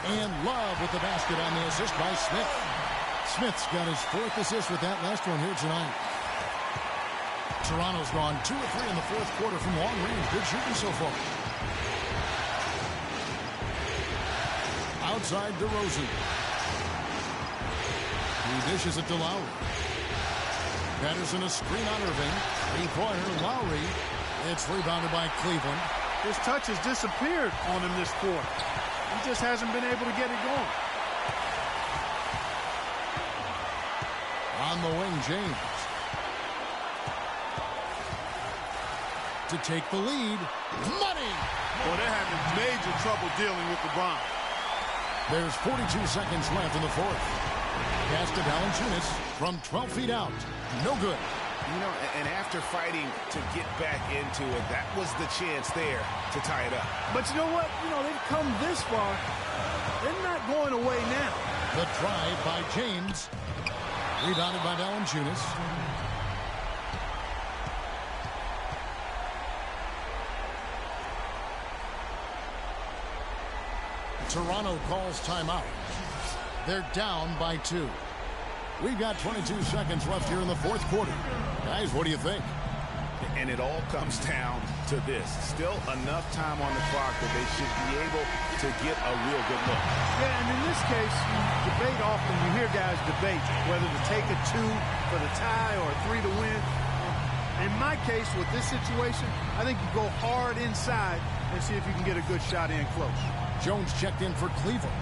And Love with the basket on the assist by Smith. Smith's got his 4th assist with that last one here tonight. Toronto's gone 2 or 3 in the fourth quarter from long range. Good shooting so far. Outside DeRozan. He dishes it to Lowry. Patterson a screen on Irving. 3-pointer Lowry. It's rebounded by Cleveland. His touch has disappeared on him this quarter. He just hasn't been able to get it going. On the wing, James. To take the lead. Money! Well, they're having major trouble dealing with LeBron. There's 42 seconds left in the fourth. Pass to Valanciunas from 12 feet out. No good. You know, and after fighting to get back into it, that was the chance there to tie it up. But you know what? You know, they've come this far. They're not going away now. The drive by James. Rebounded by Valanciunas. Toronto calls timeout. They're down by 2. We've got 22 seconds left here in the fourth quarter. Guys, what do you think? And it all comes down to this. Still enough time on the clock that they should be able to get a real good look. Yeah, and in this case, you debate often, you hear guys debate whether to take a 2 for the tie or a 3 to win. In my case, with this situation, I think you go hard inside and see if you can get a good shot in close. Jones checked in for Cleveland.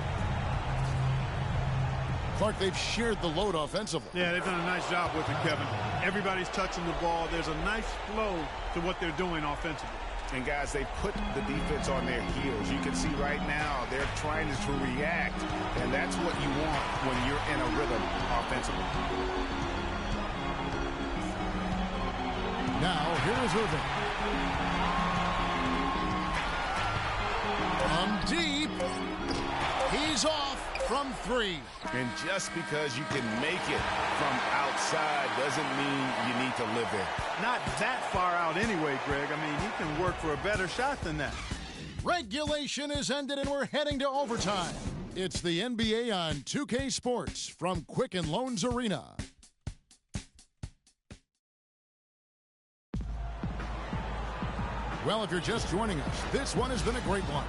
Clark, they've shared the load offensively. Yeah, they've done a nice job with it, Kevin. Everybody's touching the ball. There's a nice flow to what they're doing offensively. And, guys, they put the defense on their heels. You can see right now they're trying to react, and that's what you want when you're in a rhythm offensively. Now, here is Irving. From deep. He's off from 3. And just because you can make it from outside doesn't mean you need to live there. Not that far out anyway, Greg. I mean, he can work for a better shot than that. Regulation is ended and we're heading to overtime. It's the NBA on 2K Sports from Quicken Loans Arena. Well, if you're just joining us, this one has been a great one.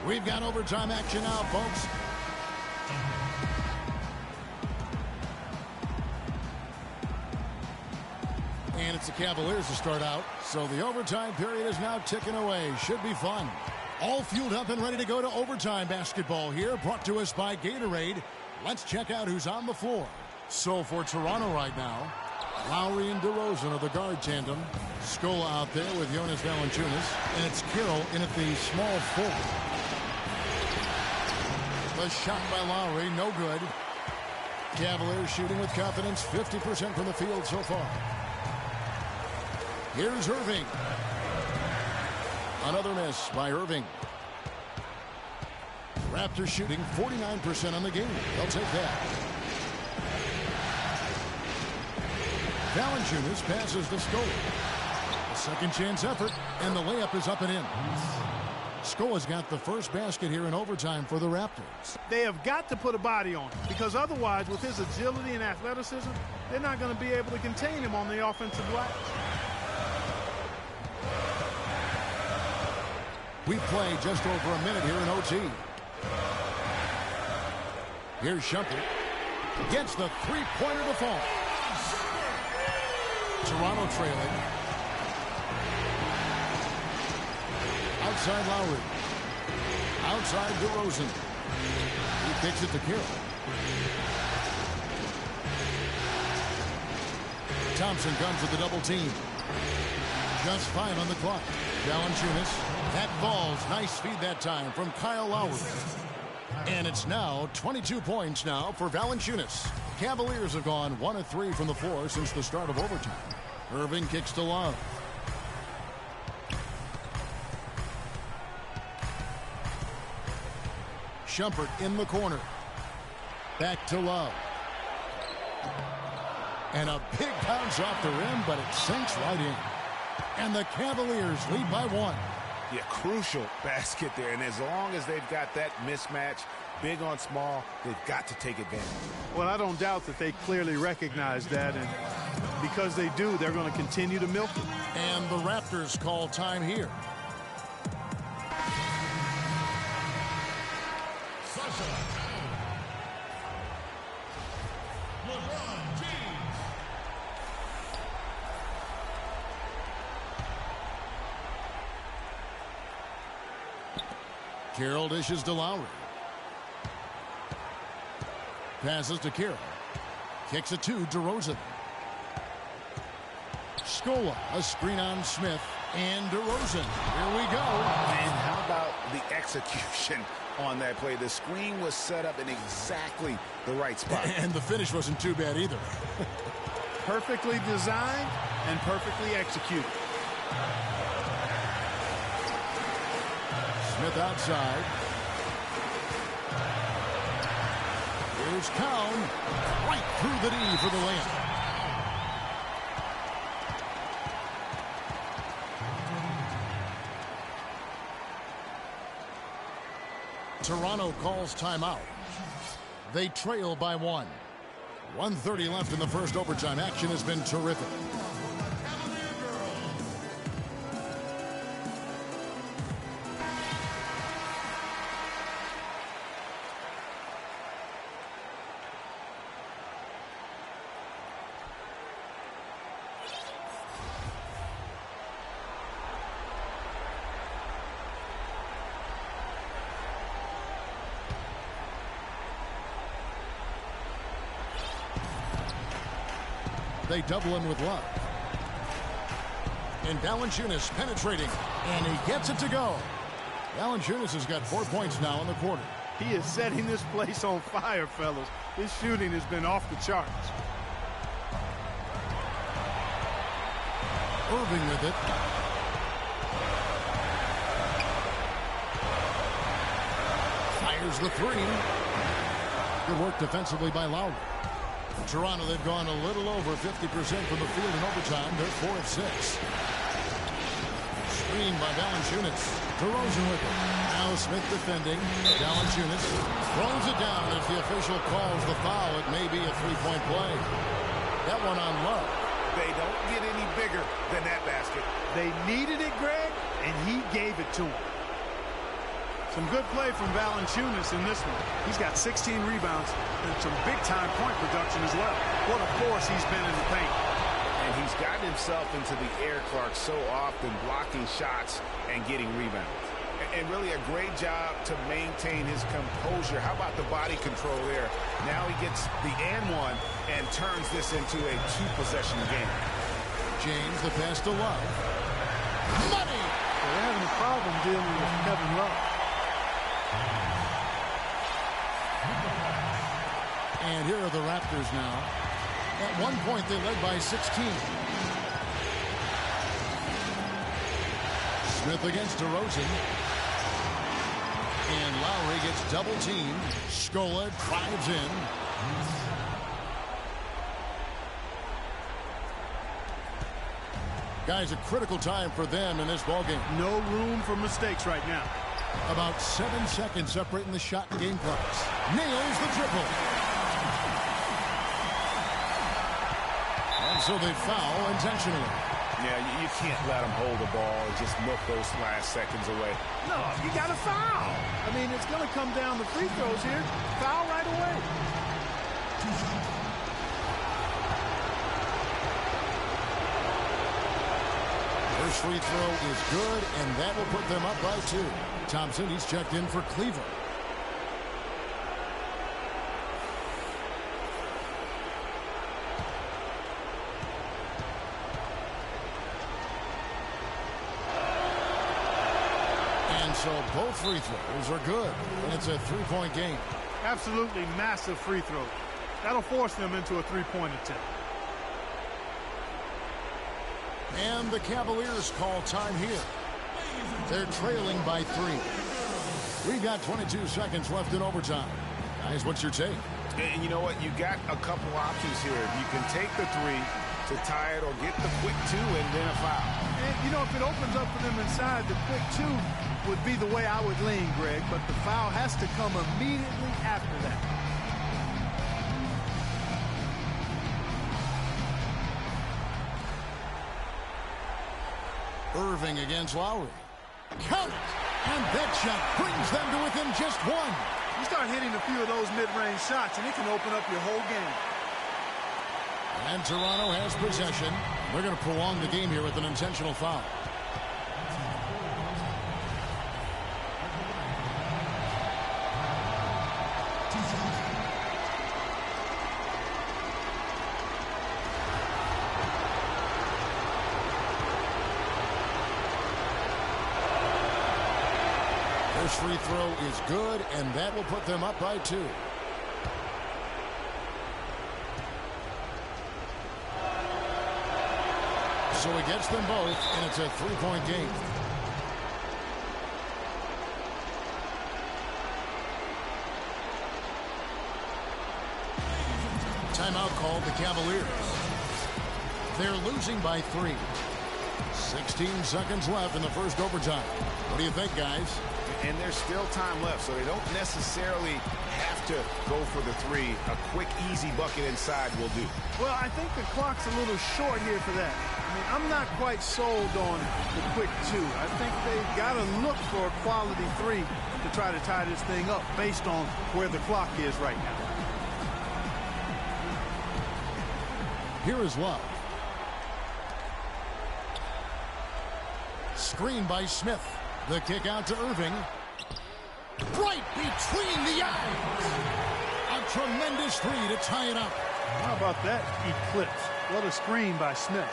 We've got overtime action now, folks. And it's the Cavaliers to start out. So the overtime period is now ticking away. Should be fun. All fueled up and ready to go to overtime basketball here. Brought to us by Gatorade. Let's check out who's on the floor. So for Toronto right now, Lowry and DeRozan are the guard tandem. Scola out there with Jonas Valanciunas. And it's Carroll in at the small forward. The shot by Lowry, no good. Cavaliers shooting with confidence, 50% from the field so far. Here's Irving. Another miss by Irving. Raptors shooting 49% on the game. They'll take that. Valanciunas passes to Scola. A second chance effort, and the layup is up and in. Scola's got the first basket here in overtime for the Raptors. They have got to put a body on him, because otherwise, with his agility and athleticism, they're not going to be able to contain him on the offensive glass. We play just over a minute here in OT. Here's Shumpert. Gets the three-pointer to fall. Toronto trailing. Outside Lowry. Outside DeRozan. He kicks it to Carroll. Thompson comes with the double team. Just 5 on the clock. Valanciunas. That falls. Nice feed that time from Kyle Lowry. And it's now 22 points now for Valanciunas. Cavaliers have gone 1 of 3 from the floor since the start of overtime. Irving kicks to Love. Shumpert in the corner. Back to Love. And a big bounce off the rim, but it sinks right in. And the Cavaliers lead by 1. Yeah, crucial basket there. And as long as they've got that mismatch, big on small, they've got to take advantage. Well, I don't doubt that they clearly recognize that. And because they do, they're going to continue to milk it. And the Raptors call time here. Carroll dishes to Lowry. Passes to Carroll. Kicks it to DeRozan. Scola, a screen on Smith, and DeRozan. Here we go. And how about the execution on that play. The screen was set up in exactly the right spot. And the finish wasn't too bad either. Perfectly designed and perfectly executed. Smith outside. Here's Cowan. Right through the knee for the layup. Toronto calls timeout. They trail by 1. 1:30 left in the first overtime. Action has been terrific. They double him with Love. And Valanciunas penetrating. And he gets it to go. Valanciunas has got 4 points now in the quarter. He is setting this place on fire, fellas. His shooting has been off the charts. Irving with it. Fires the three. Good work defensively by Lowry. Toronto, they've gone a little over 50% from the field in overtime. They're 4 of 6. Screen by Valanciunas. DeRozan with it. Now Smith defending. Valanciunas throws it down. If the official calls the foul, it may be a three-point play. That one on Love. They don't get any bigger than that basket. They needed it, Greg, and he gave it to him. Some good play from Valanciunas in this one. He's got 16 rebounds and some big-time point production as well. What a force he's been in the paint. And he's gotten himself into the air, Clark, so often blocking shots and getting rebounds. And really a great job to maintain his composure. How about the body control there? Now he gets the and one and turns this into a two-possession game. James, the pass to Love. Money! They're having a problem dealing with Kevin Love. And here are the Raptors now. At one point, they led by 16. Smith against DeRozan. And Lowry gets double-teamed. Scola drives in. Guys, a critical time for them in this ballgame. No room for mistakes right now. About 7 seconds separating the shot and game clocks. Nails the triple. And so they foul intentionally. Yeah, you can't let them hold the ball and just milk those last seconds away. No, you got to foul. I mean, it's going to come down to free throws here. Foul right away. First free throw is good, and that will put them up by 2. Thompson, he's checked in for Cleveland. And so both free throws are good, and it's a three-point game. Absolutely massive free throw. That'll force them into a three-point attempt. And the Cavaliers call time here. They're trailing by 3. We've got 22 seconds left in overtime. Guys, what's your take? And you know what? You got a couple options here. You can take the 3 to tie it or get the quick 2 and then a foul. And, you know, if it opens up for them inside, the quick 2 would be the way I would lean, Greg. But the foul has to come immediately after that. Irving against Lowry. Count it! And that shot brings them to within just 1. You start hitting a few of those mid-range shots, and it can open up your whole game. And Toronto has possession. They're going to prolong the game here with an intentional foul. First free throw is good, and that will put them up by 2. So he gets them both, and it's a 3-point game. Timeout called the Cavaliers. They're losing by 3. 16 seconds left in the first overtime. What do you think, guys? And there's still time left, so they don't necessarily have to go for the 3. A quick, easy bucket inside will do. Well, I think the clock's a little short here for that. I mean, I'm not quite sold on the quick 2. I think they've got to look for a quality 3 to try to tie this thing up based on where the clock is right now. Here is Love. Screen by Smith. The kick out to Irving. Right between the eyes. A tremendous 3 to tie it up. How about that eclipse? What a screen by Smith.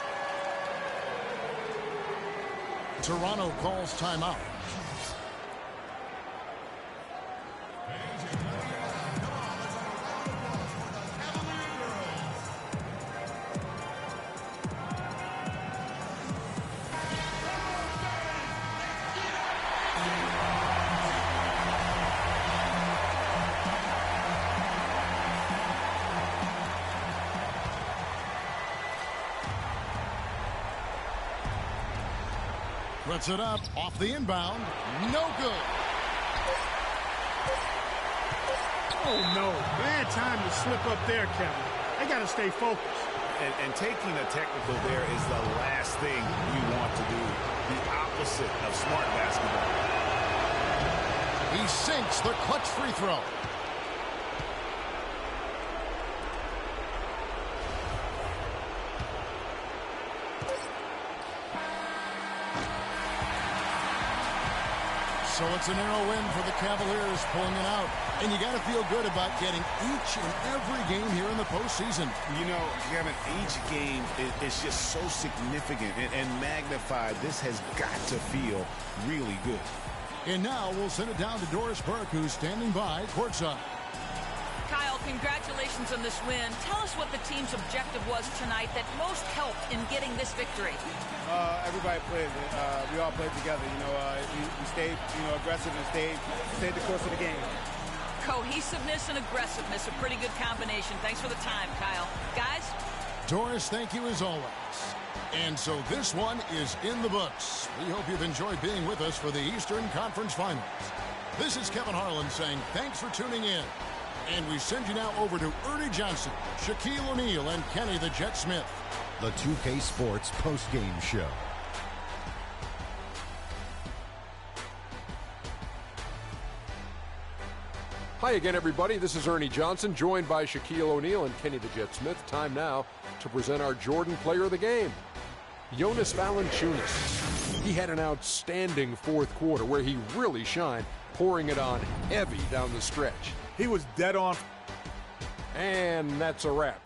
Toronto calls timeout. Puts it up off the inbound. No good. Oh, no. Bad time to slip up there, Kevin. They got to stay focused. And taking a technical there is the last thing you want to do. The opposite of smart basketball. He sinks the clutch free throw. So it's a narrow win for the Cavaliers, pulling it out. And you got to feel good about getting each and every game here in the postseason. You know, Kevin, each game is just so significant and magnified. This has got to feel really good. And now we'll send it down to Doris Burke, who's standing by courtside. Kyle, congratulations on this win. Tell us what the team's objective was tonight that most helped in getting this victory. Everybody played. We all played together. You know, we stayed, aggressive and stayed the course of the game. Cohesiveness and aggressiveness, a pretty good combination. Thanks for the time, Kyle. Guys? Doris, thank you as always. And so this one is in the books. We hope you've enjoyed being with us for the Eastern Conference Finals. This is Kevin Harlan saying thanks for tuning in. And we send you now over to Ernie Johnson, Shaquille O'Neal, and Kenny the Jet Smith. The 2K Sports postgame show. Hi again, everybody. This is Ernie Johnson, joined by Shaquille O'Neal and Kenny the Jet Smith. Time now to present our Jordan Player of the Game, Jonas Valanciunas. He had an outstanding fourth quarter where he really shined, pouring it on heavy down the stretch. He was dead on. And that's a wrap.